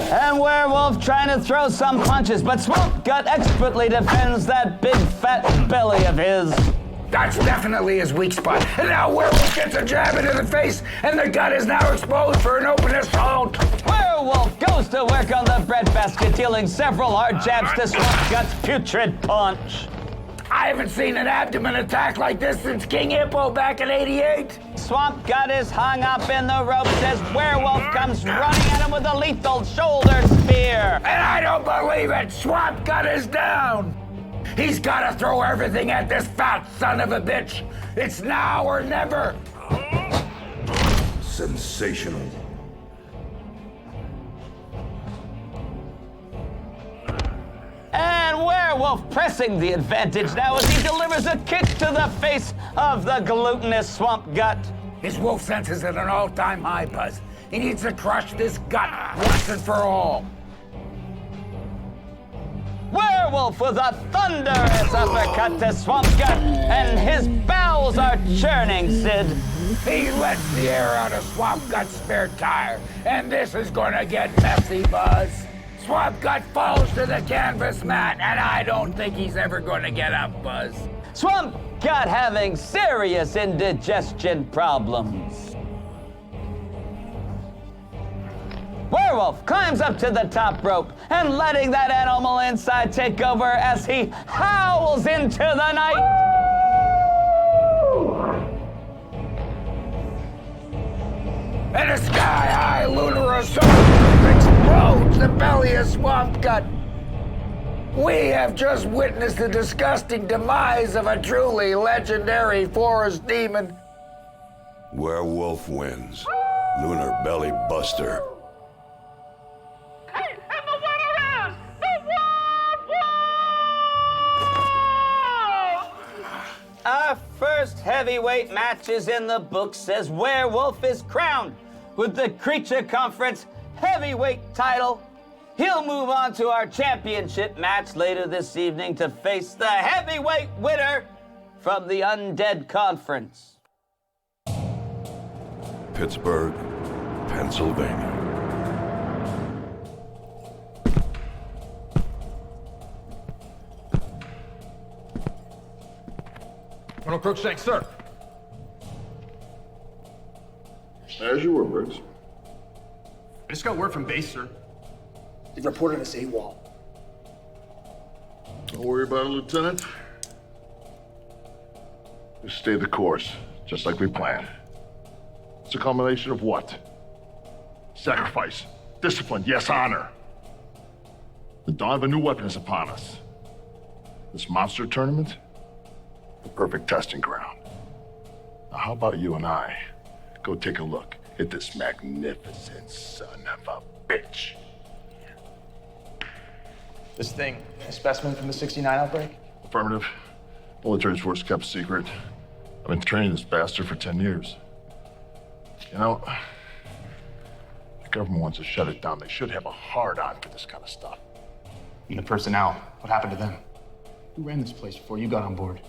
And Werewolf trying to throw some punches, but Swamp Gut expertly defends that big fat belly of his. That's definitely his weak spot. And now Werewolf gets a jab into the face, and the gut is now exposed for an open assault. Werewolf goes to work on the breadbasket, dealing several hard jabs to Swamp Gut's putrid punch. I haven't seen an abdomen attack like this since King Hippo back in '88. Swamp Gut is hung up in the ropes as Werewolf comes running at him with a lethal shoulder spear. And I don't believe it! Swamp Gut is down! He's gotta throw everything at this fat son of a bitch! It's now or never! Sensational. And Werewolf pressing the advantage now as he delivers a kick to the face of the glutinous Swamp Gut. His wolf sense is at an all-time high, Buzz. He needs to crush this gut once and for all. Werewolf with a thunderous uppercut to Swamp Gut, and his bowels are churning, Sid. He lets the air out of Swamp Gut's spare tire, and this is gonna get messy, Buzz. Swamp Gut falls to the canvas mat, and I don't think he's ever gonna get up, Buzz. Swamp Gut having serious indigestion problems. Werewolf climbs up to the top rope and letting that animal inside take over as he howls into the night. And a sky-high lunar assault explodes the belly of Swamp Gut. We have just witnessed the disgusting demise of a truly legendary forest demon. Werewolf wins. Lunar Belly Buster. And the winner is the Werewolf! Our first heavyweight match is in the books as Werewolf is crowned with the Creature Conference heavyweight title. He'll move on to our championship match later this evening to face the heavyweight winner from the Undead Conference. Pittsburgh, Pennsylvania. Colonel Crookshank, sir. As you were, Briggs. I just got word from base, sir. They've reported us AWOL. Don't worry about it, Lieutenant. Just stay the course, just like we planned. It's a combination of what? Sacrifice, discipline, yes, honor. The dawn of a new weapon is upon us. This monster tournament, the perfect testing ground. Now, how about you and I go take a look at this magnificent son of a bitch? This thing, a specimen from the '69 outbreak? Affirmative. Military's force kept secret. I've been training this bastard for 10 years. You know, the government wants to shut it down. They should have a hard-on for this kind of stuff. And the personnel, what happened to them? Who ran this place before you got on board?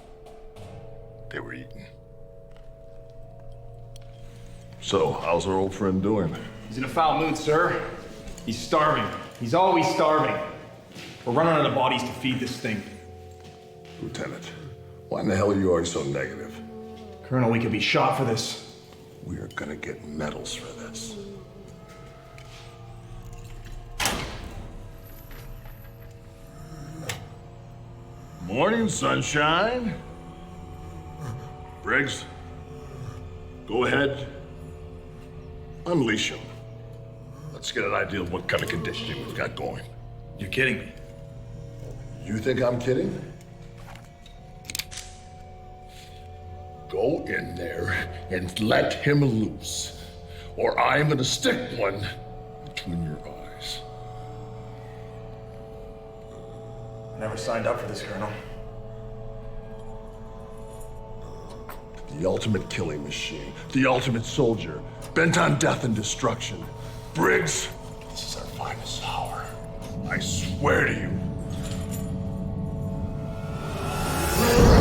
They were eaten. So, how's our old friend doing? He's in a foul mood, sir. He's starving. He's always starving. We're running out of bodies to feed this thing. Lieutenant, why in the hell are you always so negative? Colonel, we could be shot for this. We are gonna get medals for this. Morning, sunshine. Briggs, go ahead. Unleash him. Let's get an idea of what kind of conditioning we've got going. You're kidding me. You think I'm kidding? Go in there and let him loose, or I'm gonna stick one between your eyes. I never signed up for this, Colonel. The ultimate killing machine, the ultimate soldier, bent on death and destruction. Briggs, this is our finest hour. I swear to you.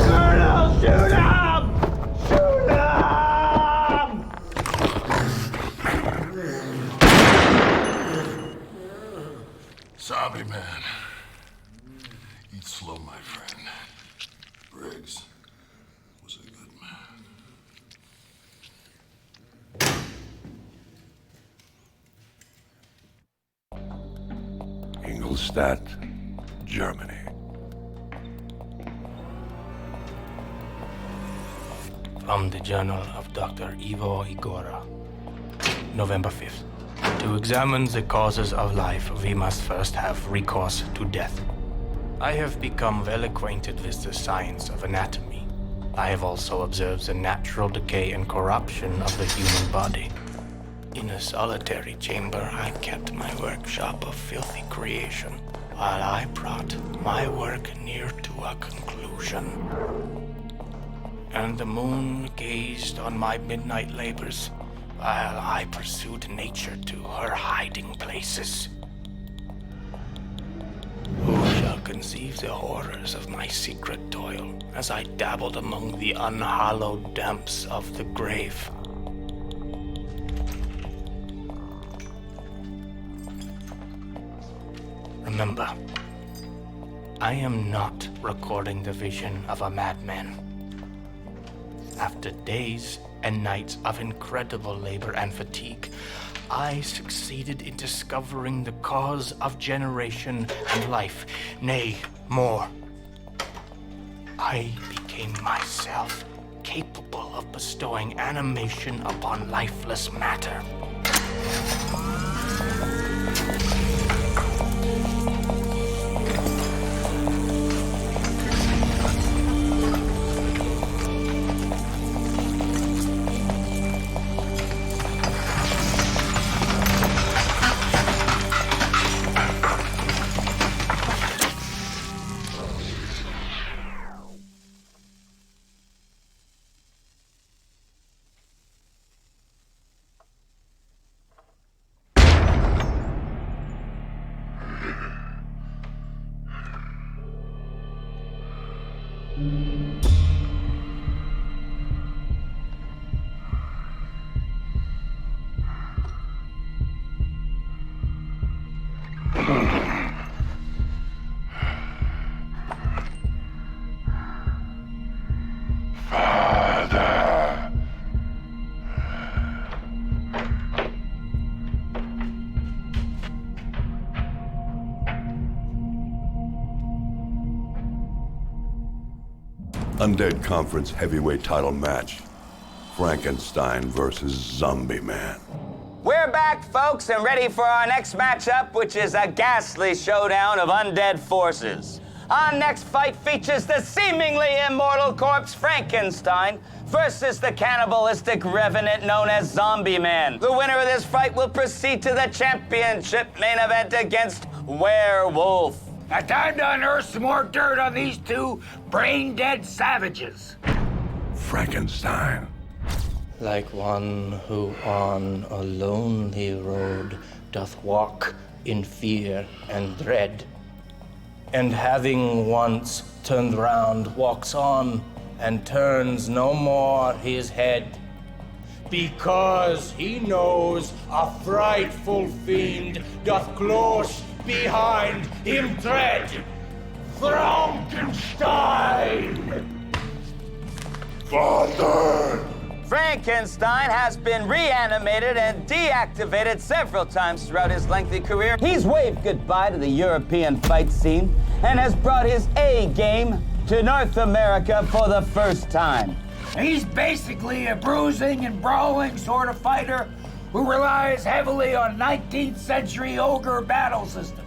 Colonel, shoot him! Shoot him! Zombie man. Eat slow, my friend. Briggs was a good man. Ingolstadt, Germany. From the Journal of Dr. Ivo Igora, November 5th. To examine the causes of life, we must first have recourse to death. I have become well acquainted with the science of anatomy. I have also observed the natural decay and corruption of the human body. In a solitary chamber, I kept my workshop of filthy creation, while I brought my work near to a conclusion. And the moon gazed on my midnight labors, while I pursued nature to her hiding places. Who shall conceive the horrors of my secret toil as I dabbled among the unhallowed depths of the grave? Remember, I am not recording the vision of a madman. After days and nights of incredible labor and fatigue, I succeeded in discovering the cause of generation and life. Nay, more. I became myself capable of bestowing animation upon lifeless matter. Undead Conference heavyweight title match. Frankenstein versus Zombie Man. We're back, folks, and ready for our next matchup, which is a ghastly showdown of undead forces. Our next fight features the seemingly immortal corpse Frankenstein versus the cannibalistic revenant known as Zombie Man. The winner of this fight will proceed to the championship main event against Werewolf. Now time to unearth some more dirt on these two brain-dead savages. Frankenstein. Like one who on a lonely road doth walk in fear and dread, and having once turned round walks on and turns no more his head, because he knows a frightful fiend doth close behind him tread. Frankenstein! Father! Frankenstein has been reanimated and deactivated several times throughout his lengthy career. He's waved goodbye to the European fight scene and has brought his A game to North America for the first time. He's basically a bruising and brawling sort of fighter who relies heavily on 19th century ogre battle systems.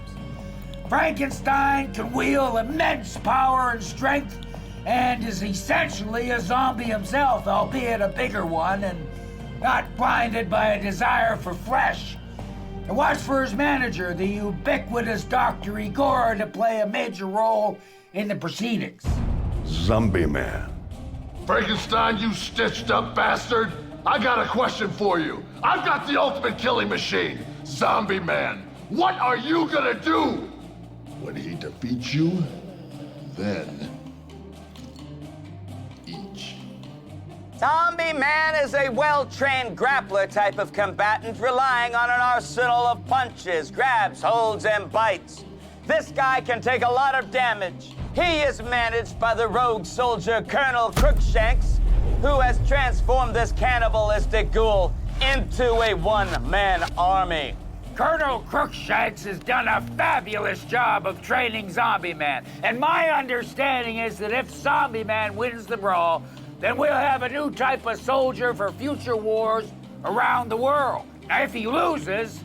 Frankenstein can wield immense power and strength and is essentially a zombie himself, albeit a bigger one, and not blinded by a desire for flesh. And watch for his manager, the ubiquitous Dr. Igor, to play a major role in the proceedings. Zombie Man. Frankenstein, you stitched up bastard! I got a question for you. I've got the ultimate killing machine, Zombie Man. What are you gonna do? When he defeats you, then Zombie Man is a well-trained grappler type of combatant relying on an arsenal of punches, grabs, holds, and bites. This guy can take a lot of damage. He is managed by the rogue soldier Colonel Crookshanks, who has transformed this cannibalistic ghoul into a one-man army. Colonel Crookshanks has done a fabulous job of training Zombie Man, and my understanding is that if Zombie Man wins the brawl, then we'll have a new type of soldier for future wars around the world. Now, if he loses,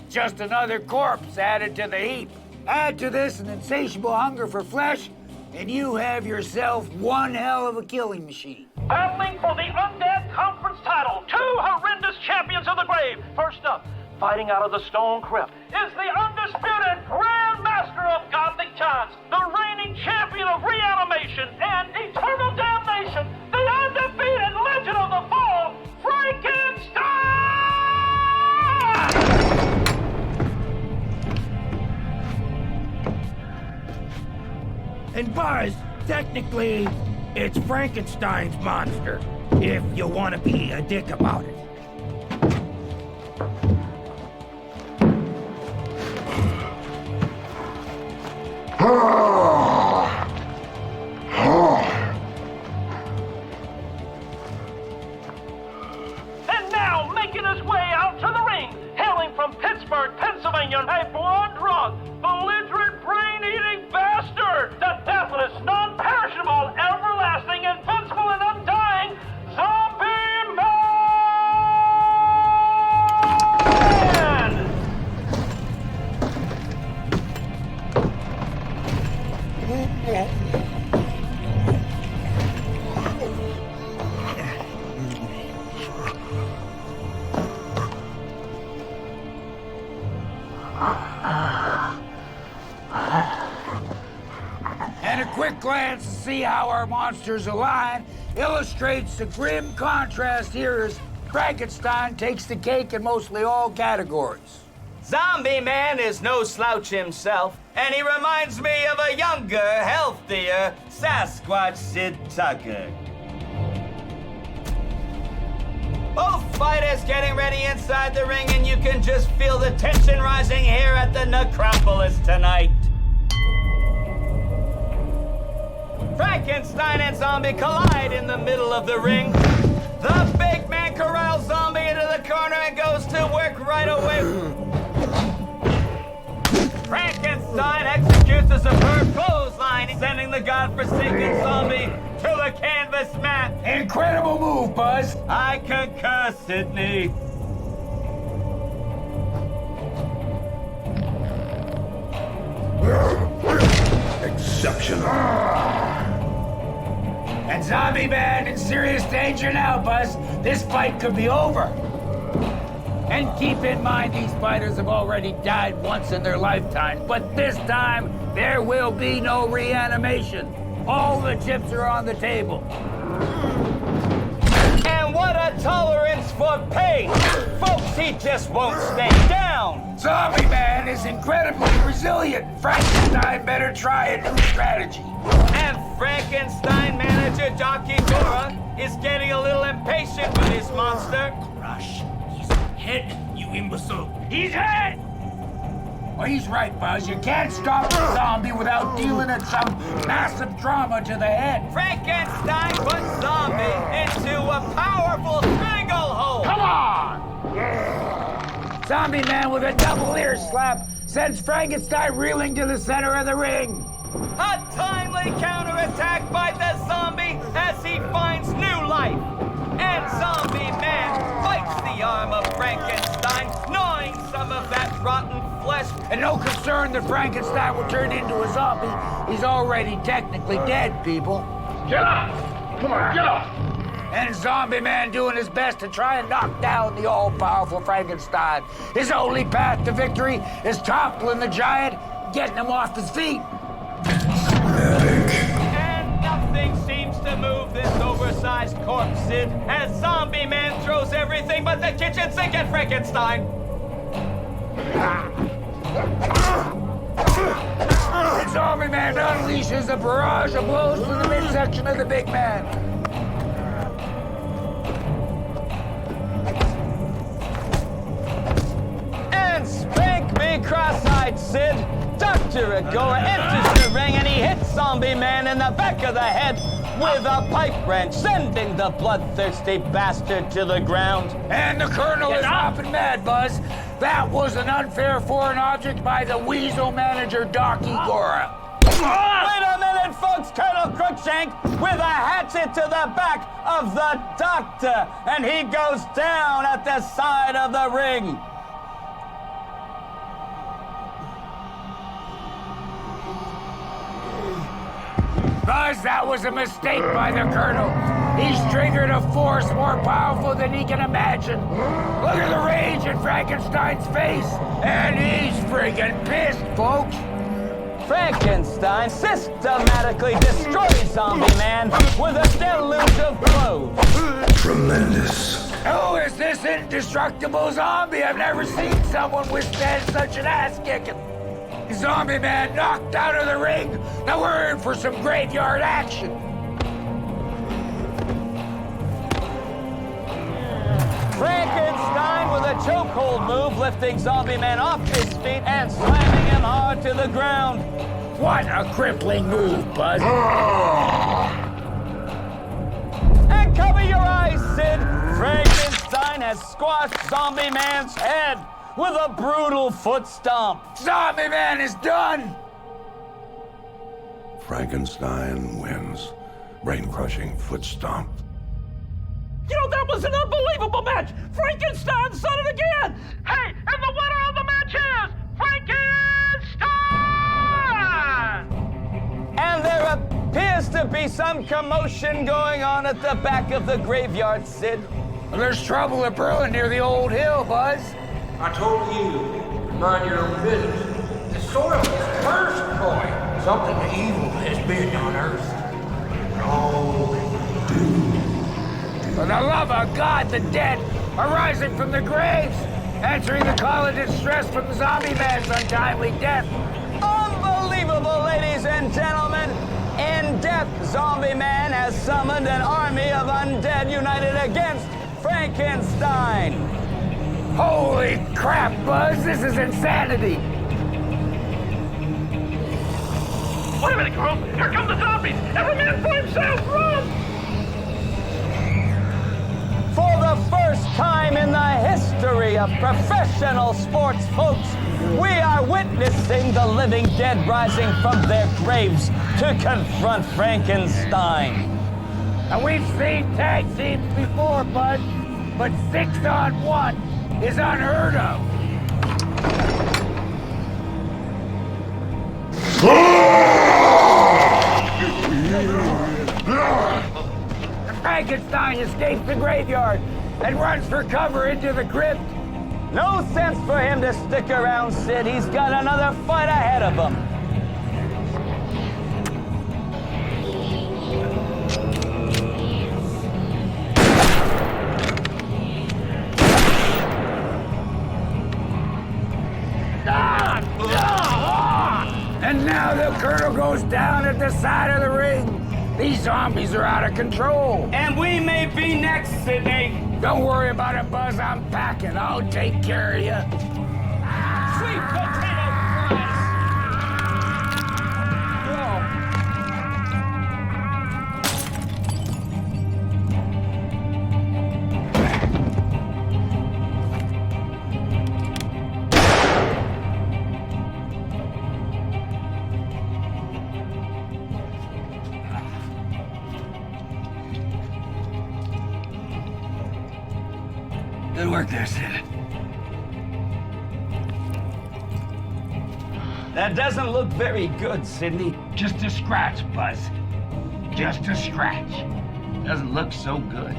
just another corpse added to the heap. Add to this an insatiable hunger for flesh, and you have yourself one hell of a killing machine. Battling for the Undead Conference title, two horrendous champions of the grave. First up, fighting out of the Stone Crypt, is the undisputed Grand Master of Gothic Times, the reigning champion of reanimation and eternal damnation, the undefeated Legend of the Fall, Frankenstein! And Buzz, technically, it's Frankenstein's monster, if you want to be a dick about it. And now, making his way out to the ring, hailing from Pittsburgh, Pennsylvania, a blood-drunk, belligerent, brain-eating bastard, the deathless, non-perishable, everlasting, invincible, and undying Zombie Man! And a quick glance to see how our monsters align illustrates the grim contrast here as Frankenstein takes the cake in mostly all categories. Zombie Man is no slouch himself, and he reminds me of a younger, healthier Sasquatch Sid Tucker. Both fighters getting ready inside the ring, and you can just feel the tension rising here at the Necropolis tonight. Frankenstein and Zombie collide in the middle of the ring. The big man corrals Zombie into the corner and goes to work right away. Frankenstein executes a superb clothesline, sending the godforsaken Zombie to the canvas mat. Incredible move, Buzz. I concur, Sidney. Exceptional. And Zombie Man in serious danger now, Buzz. This fight could be over. And keep in mind, these fighters have already died once in their lifetime, but this time, there will be no reanimation. All the chips are on the table. He just won't stay down. Zombie Man is incredibly resilient. Frankenstein better try a new strategy. And Frankenstein manager Jockey Gora is getting a little impatient with his monster. Crush his head, you imbecile. His head! Well, he's right, Buzz. You can't stop a zombie without dealing it some massive trauma to the head. Frankenstein puts Zombie into a powerful stranglehold. Come on! Zombie Man with a double ear slap sends Frankenstein reeling to the center of the ring. A timely counterattack by the zombie as he finds new life. And Zombie Man bites the arm of Frankenstein, gnawing some of that rotten flesh. And no concern that Frankenstein will turn into a zombie. He's already technically dead, people. Get up! Come on, get up! And Zombie Man doing his best to try and knock down the all-powerful Frankenstein. His only path to victory is toppling the giant, getting him off his feet. And nothing seems to move this oversized corpse, Sid, as Zombie Man throws everything but the kitchen sink at Frankenstein. And Zombie Man unleashes a barrage of blows to the midsection of the big man. And spank me cross-eyed, Sid. Dr. Agora enters the ring and he hits Zombie Man in the back of the head with a pipe wrench, sending the bloodthirsty bastard to the ground. And the Colonel is hopping mad, Buzz. That was an unfair foreign object by the weasel manager, Doc Igora. Wait a minute, folks! Colonel Crookshank with a hatchet to the back of the doctor, and he goes down at the side of the ring. Buzz, that was a mistake by the Colonel. He's triggered a force more powerful than he can imagine. Look at the rage in Frankenstein's face. And he's friggin' pissed, folks. Frankenstein systematically destroys Zombie Man with a deluge of blows. Tremendous. Who is this indestructible zombie? I've never seen someone withstand such an ass-kicking. Zombie Man knocked out of the ring. Now we're in for some graveyard action. Frankenstein with a chokehold move, lifting Zombie Man off his feet and slamming him hard to the ground. What a crippling move, Buzz. And cover your eyes, Sid. Frankenstein has squashed Zombie Man's head with a brutal foot stomp. Zombie Man is done. Frankenstein wins. Brain-crushing foot stomp. You know, that was an unbelievable match! Frankenstein's done it again! Hey, and the winner of the match is Frankenstein! And there appears to be some commotion going on at the back of the graveyard, Sid. Well, there's trouble at brewing near the old hill, Buzz. I told you, mind your own business. The soil is cursed, boy. Something evil has been on Earth. For the love of God, the dead are rising from the graves, answering the call of distress from Zombie Man's untimely death. Unbelievable, ladies and gentlemen! In death, Zombie Man has summoned an army of undead united against Frankenstein. Holy crap, Buzz, this is insanity! Wait a minute, girl! Here come the zombies! Every man for himself! Run! For the first time in the history of professional sports, folks, we are witnessing the living dead rising from their graves to confront Frankenstein. Now, we've seen tag teams before, Bud, but 6-on-1 is unheard of. Frankenstein escapes the graveyard and runs for cover into the crypt. No sense for him to stick around, Sid. He's got another fight ahead of him. the colonel goes down at the side of the ring. These zombies are out of control. And we may be next, Sydney. Don't worry about it, Buzz. I'm packing. I'll take care of you. Sweet potato fries. Good work there, Sid. That doesn't look very good, Sydney. Just a scratch, Buzz. Just a scratch. Doesn't look so good.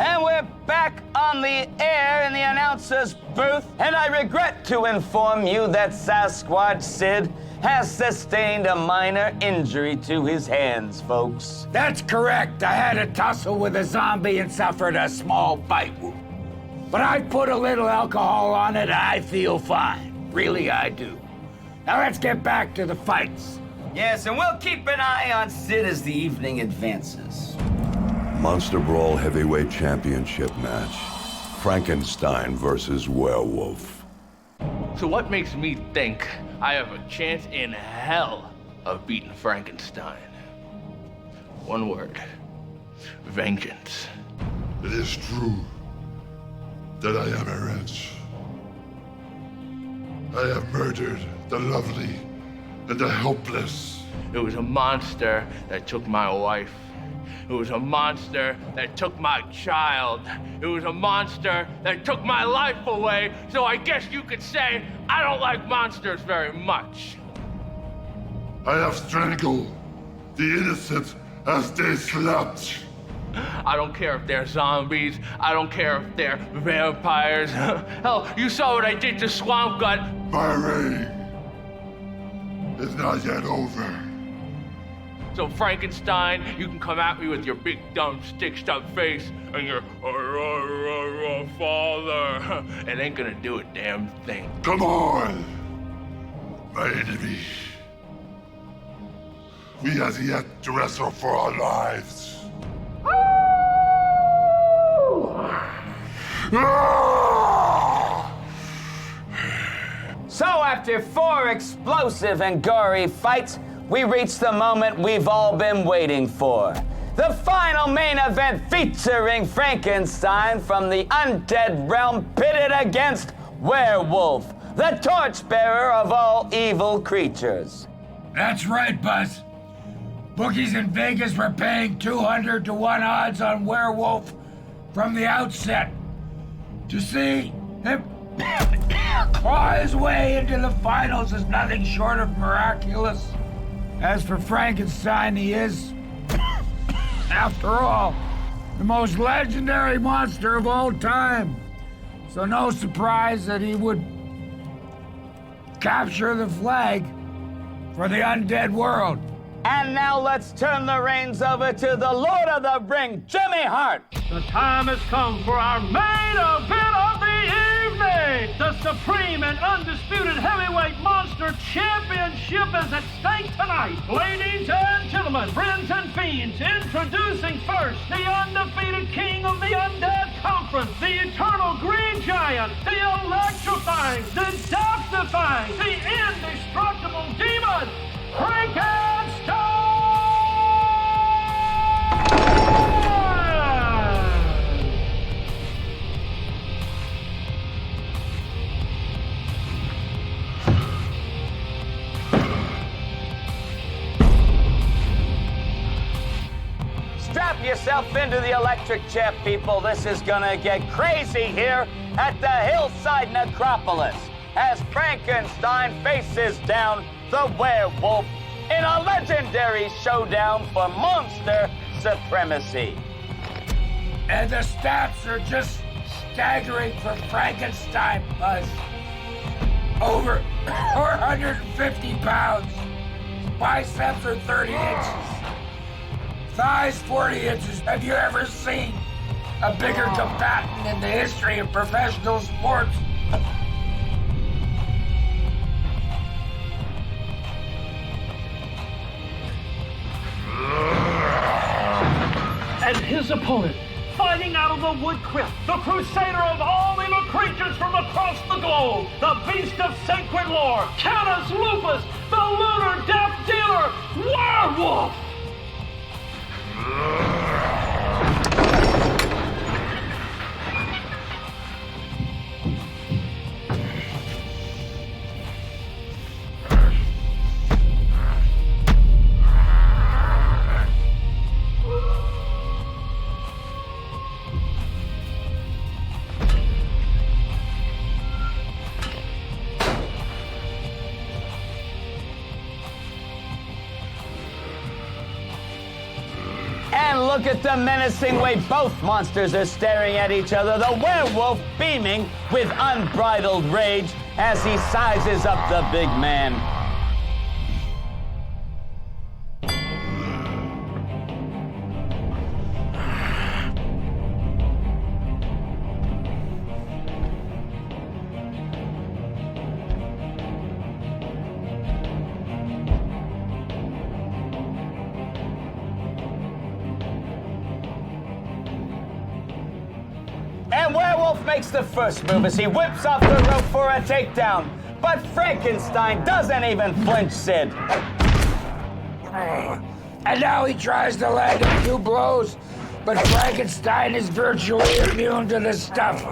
And we're back on the air in the announcer's booth, and I regret to inform you that Sasquatch Sid has sustained a minor injury to his hands, folks. That's correct. I had a tussle with a zombie and suffered a small bite wound. But I put a little alcohol on it and I feel fine. Really, I do. Now let's get back to the fights. Yes, and we'll keep an eye on Sid as the evening advances. Monster Brawl Heavyweight Championship match. Frankenstein versus Werewolf. So what makes me think I have a chance in hell of beating Frankenstein? One word. Vengeance. It is true that I am a wretch. I have murdered the lovely and the helpless. It was a monster that took my wife. It was a monster that took my child. It was a monster that took my life away. So I guess you could say I don't like monsters very much. I have strangled the innocent as they slept. I don't care if they're zombies. I don't care if they're vampires. Hell, you saw what I did to Swamp Gut. My reign is not yet over. So Frankenstein, you can come at me with your big, dumb, stick-stuck face and your father. It ain't gonna do a damn thing. Come on, my enemy. We have yet to wrestle for our lives. So after 4 explosive and gory fights, we reach the moment we've all been waiting for. The final main event featuring Frankenstein from the undead realm pitted against Werewolf, the torchbearer of all evil creatures. That's right, Buzz. Bookies in Vegas were paying 200 to 1 odds on Werewolf from the outset. To see him claw his way into the finals is nothing short of miraculous. As for Frankenstein, he is, after all, the most legendary monster of all time. So no surprise that he would capture the flag for the undead world. And now let's turn the reins over to the Lord of the Ring, Jimmy Hart. The time has come for our main event of the evening. The supreme and undisputed heavyweight monster championship is at stake tonight. Ladies and gentlemen, friends and fiends, introducing first the undefeated king of the undead conference, the eternal green giant, the electrifying, the death-defying, the indestructible demon, Frankenstein! yourself into the electric chair, people. This is gonna get crazy here at the hillside necropolis as Frankenstein faces down the werewolf in a legendary showdown for monster supremacy. And the stats are just staggering for Frankenstein, Buzz. Over 450 pounds. Biceps are 30 inches. Thighs 40 inches. Have you ever seen a bigger combatant in the history of professional sports? And his opponent, fighting out of the wood crypt, the crusader of all evil creatures from across the globe, the beast of sacred lore, Canis Lupus, the lunar death dealer, werewolf! And look at the menacing way both monsters are staring at each other, the werewolf beaming with unbridled rage as he sizes up the big man. And Werewolf makes the first move as he whips off the rope for a takedown. But Frankenstein doesn't even flinch, Sid. And now he tries to land a few blows, but Frankenstein is virtually immune to the stuff.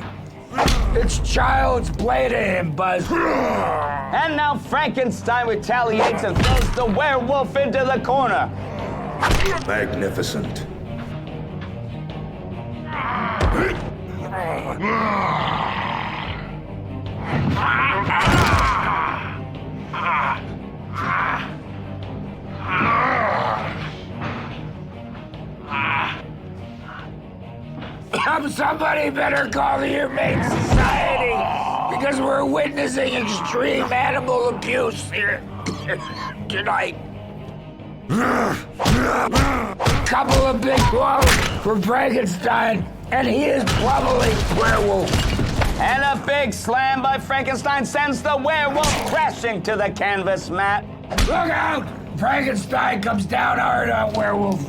It's child's play to him, Buzz. And now Frankenstein retaliates and throws the werewolf into the corner. Magnificent. Somebody better call the Humane Society because we're witnessing extreme animal abuse here tonight. Couple of big blows for Frankenstein, and he is probably werewolf. And a big slam by Frankenstein sends the werewolf crashing to the canvas mat. Look out! Frankenstein comes down hard on werewolf.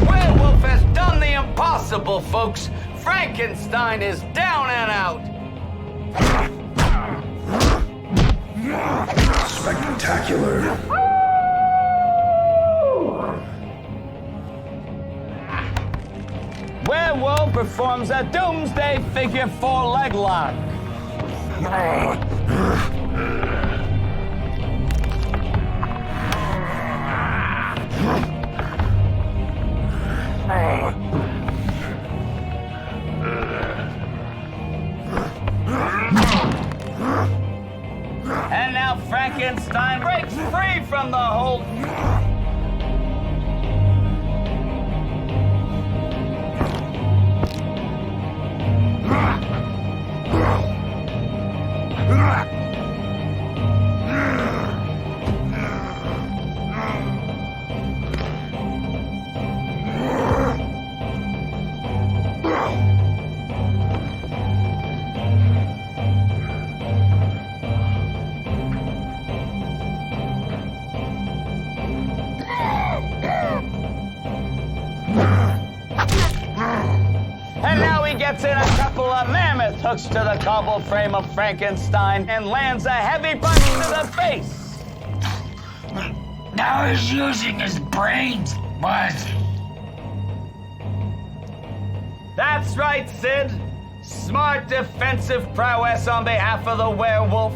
Werewolf has done the impossible, folks. Frankenstein is down and out. Spectacular. Werewolf performs a doomsday figure 4 leg lock. And now Frankenstein breaks free from the hold. And now he gets in a couple of mammoth mammoth hooks to the cobbled frame of Frankenstein and lands a heavy punch to the face. Now he's using his brains, was he? That's right, Sid. Smart defensive prowess on behalf of the werewolf.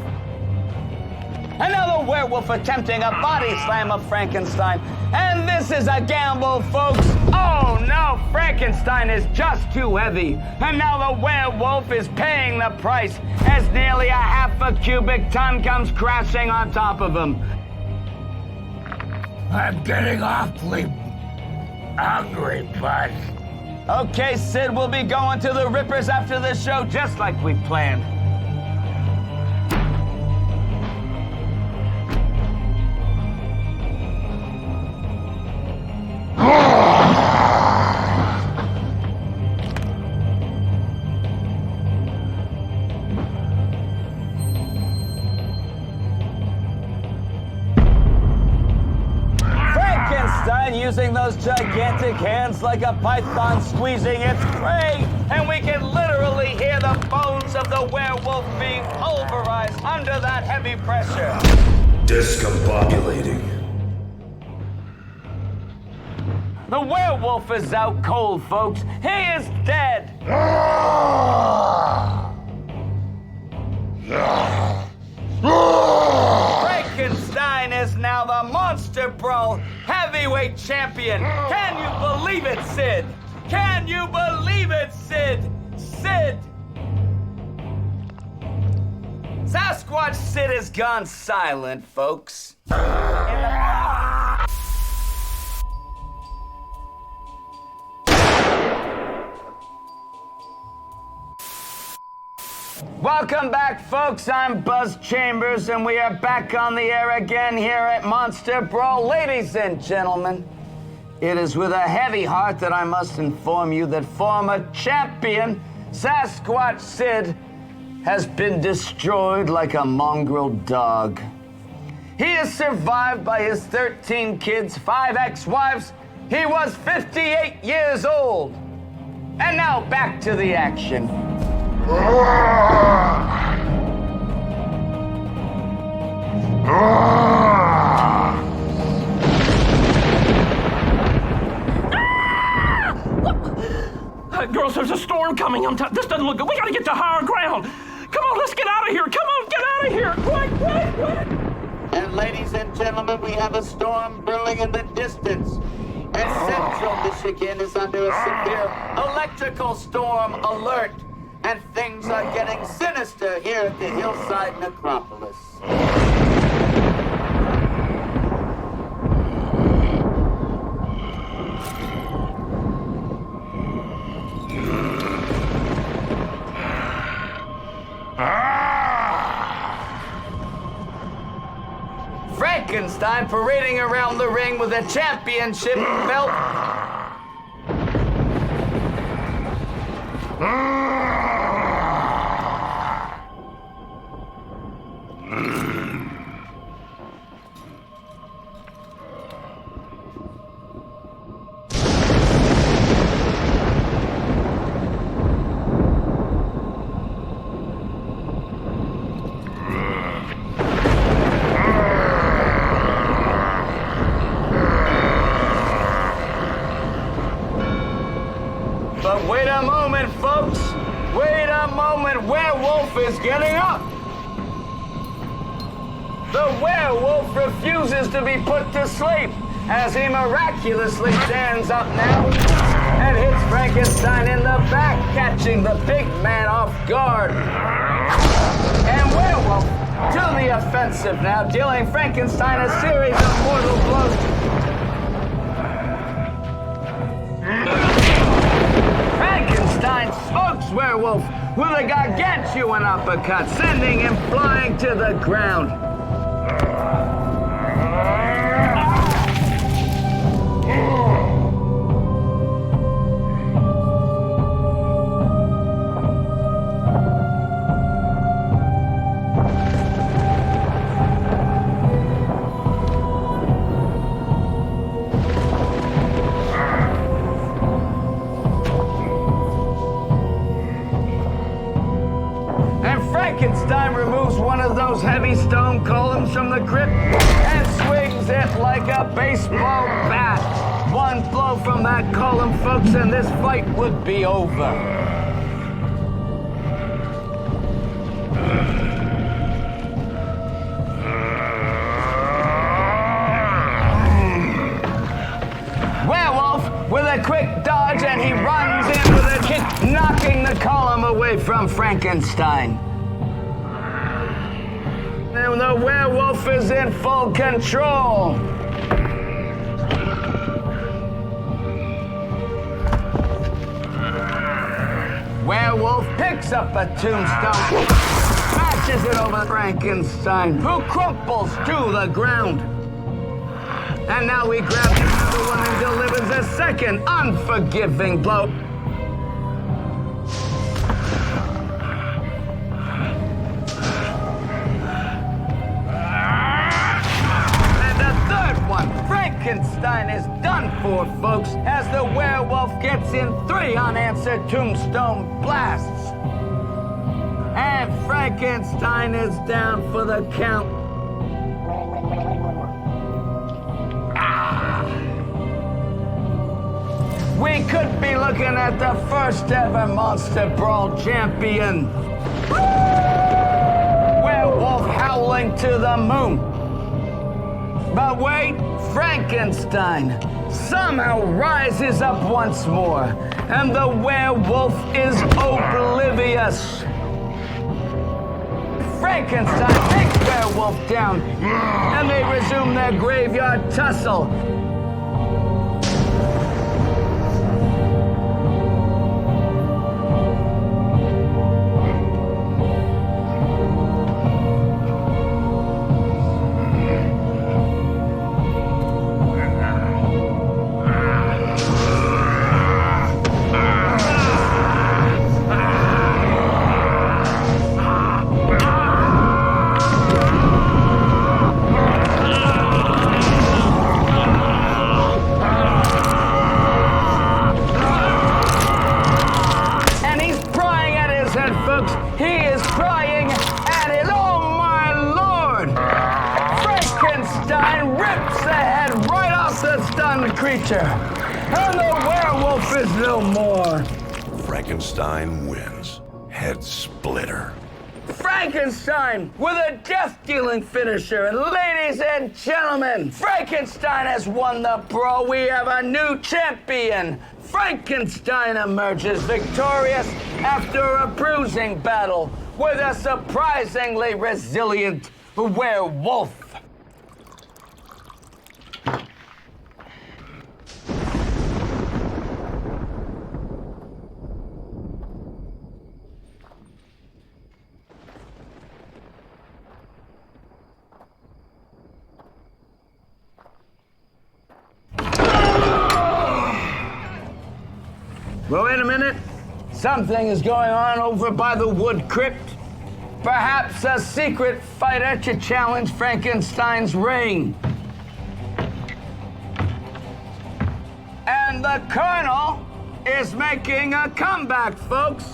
Another werewolf attempting a body slam of Frankenstein. And this is a gamble, folks. Oh no, Frankenstein is just too heavy. And now the werewolf is paying the price as nearly a half a cubic ton comes crashing on top of him. I'm getting awfully hungry, bud. Okay, Sid, we'll be going to the Rippers after the show just like we planned. Using those gigantic hands like a python squeezing its prey, and we can literally hear the bones of the werewolf being pulverized under that heavy pressure. Discombobulating. The werewolf is out cold, folks. He is dead. Frankenstein is now the Monster Brawl heavyweight champion. Can you believe it, Sid? Can you believe it, Sid? Sid! Sasquatch Sid has gone silent, folks. Welcome back, folks. I'm Buzz Chambers, and we are back on the air again here at Monster Brawl. Ladies and gentlemen, it is with a heavy heart that I must inform you that former champion Sasquatch Sid has been destroyed like a mongrel dog. He is survived by his 13 kids, 5 ex-wives. He was 58 years old. And now back to the action. Girls, there's a storm coming. This doesn't look good. We gotta get to higher ground. Come on, let's get out of here. Come on, get out of here. Quick, quick, quick. And ladies and gentlemen, we have a storm brewing in the distance. And central Michigan is under a severe electrical storm alert. And things are getting sinister here at the hillside necropolis. Frankenstein parading around the ring with a championship belt. But wait a moment, folks. Wait a moment. Werewolf is getting up. The werewolf refuses to be put to sleep as he miraculously stands up now and hits Frankenstein in the back, catching the big man off guard. And werewolf to the offensive now, dealing Frankenstein a series of mortal blows. Frankenstein smokes werewolf with a gargantuan uppercut, sending him flying to the ground. those heavy stone columns from the crypt and swings it like a baseball bat. One blow from that column, folks, and this fight would be over. Werewolf with a quick dodge, and he runs in with a kick, knocking the column away from Frankenstein. And the werewolf is in full control. Werewolf picks up a tombstone, smashes it over Frankenstein, who crumples to the ground. And now he grabs another one and delivers a second unforgiving blow. And the third one, Frankenstein is done for, folks, as the werewolf gets in 3 unanswered tombstone blasts. And Frankenstein is down for the count. We could be looking at the first ever Monster Brawl champion. Werewolf howling to the moon. But wait, Frankenstein somehow rises up once more, and the werewolf is oblivious. Frankenstein takes Werewolf down, and they resume their graveyard tussle. And the werewolf is no more. Frankenstein wins. Head splitter. Frankenstein with a death-dealing finisher. And ladies and gentlemen, Frankenstein has won the Brawl. We have a new champion. Frankenstein emerges victorious after a bruising battle with a surprisingly resilient werewolf. Well, wait a minute. Something is going on over by the wood crypt. Perhaps a secret fighter to challenge Frankenstein's reign. And the Colonel is making a comeback, folks.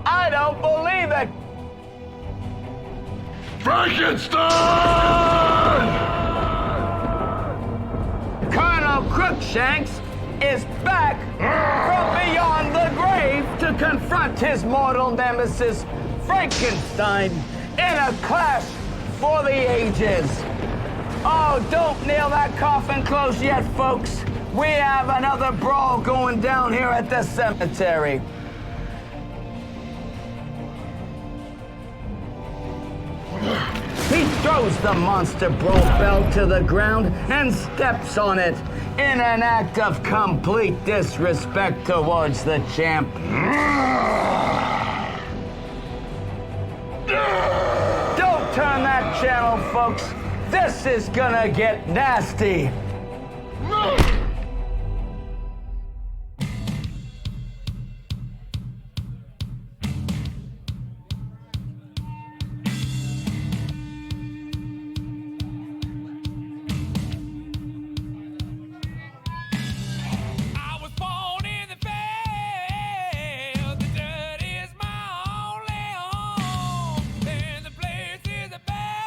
I don't believe it. Frankenstein! Colonel Crookshanks is back from beyond the grave to confront his mortal nemesis, Frankenstein, in a clash for the ages. Oh, don't nail that coffin close yet, folks. We have another brawl going down here at the cemetery. He throws the Monster Brawl belt to the ground and steps on it in an act of complete disrespect towards the champ. Don't turn that channel, folks. This is gonna get nasty. The place is a bad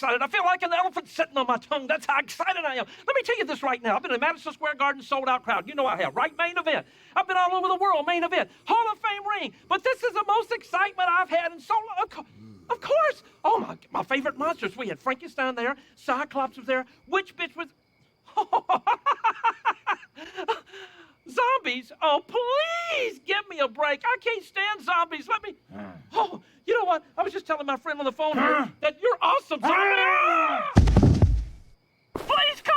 excited. I feel like an elephant sitting on my tongue. That's how excited I am. Let me tell you this right now. I've been in Madison Square Garden, sold-out crowd. You know I have, right? Main event. I've been all over the world, main event. Hall of Fame ring. But this is the most excitement I've had in so long. Of course. Oh, my favorite monsters. We had Frankenstein there. Cyclops was there. Which bitch was... Zombies? Oh, please give me a break. I can't stand zombies. Let me... Oh, you know what? I was just telling my friend on the phone here that you're awesome. Zombie! Please come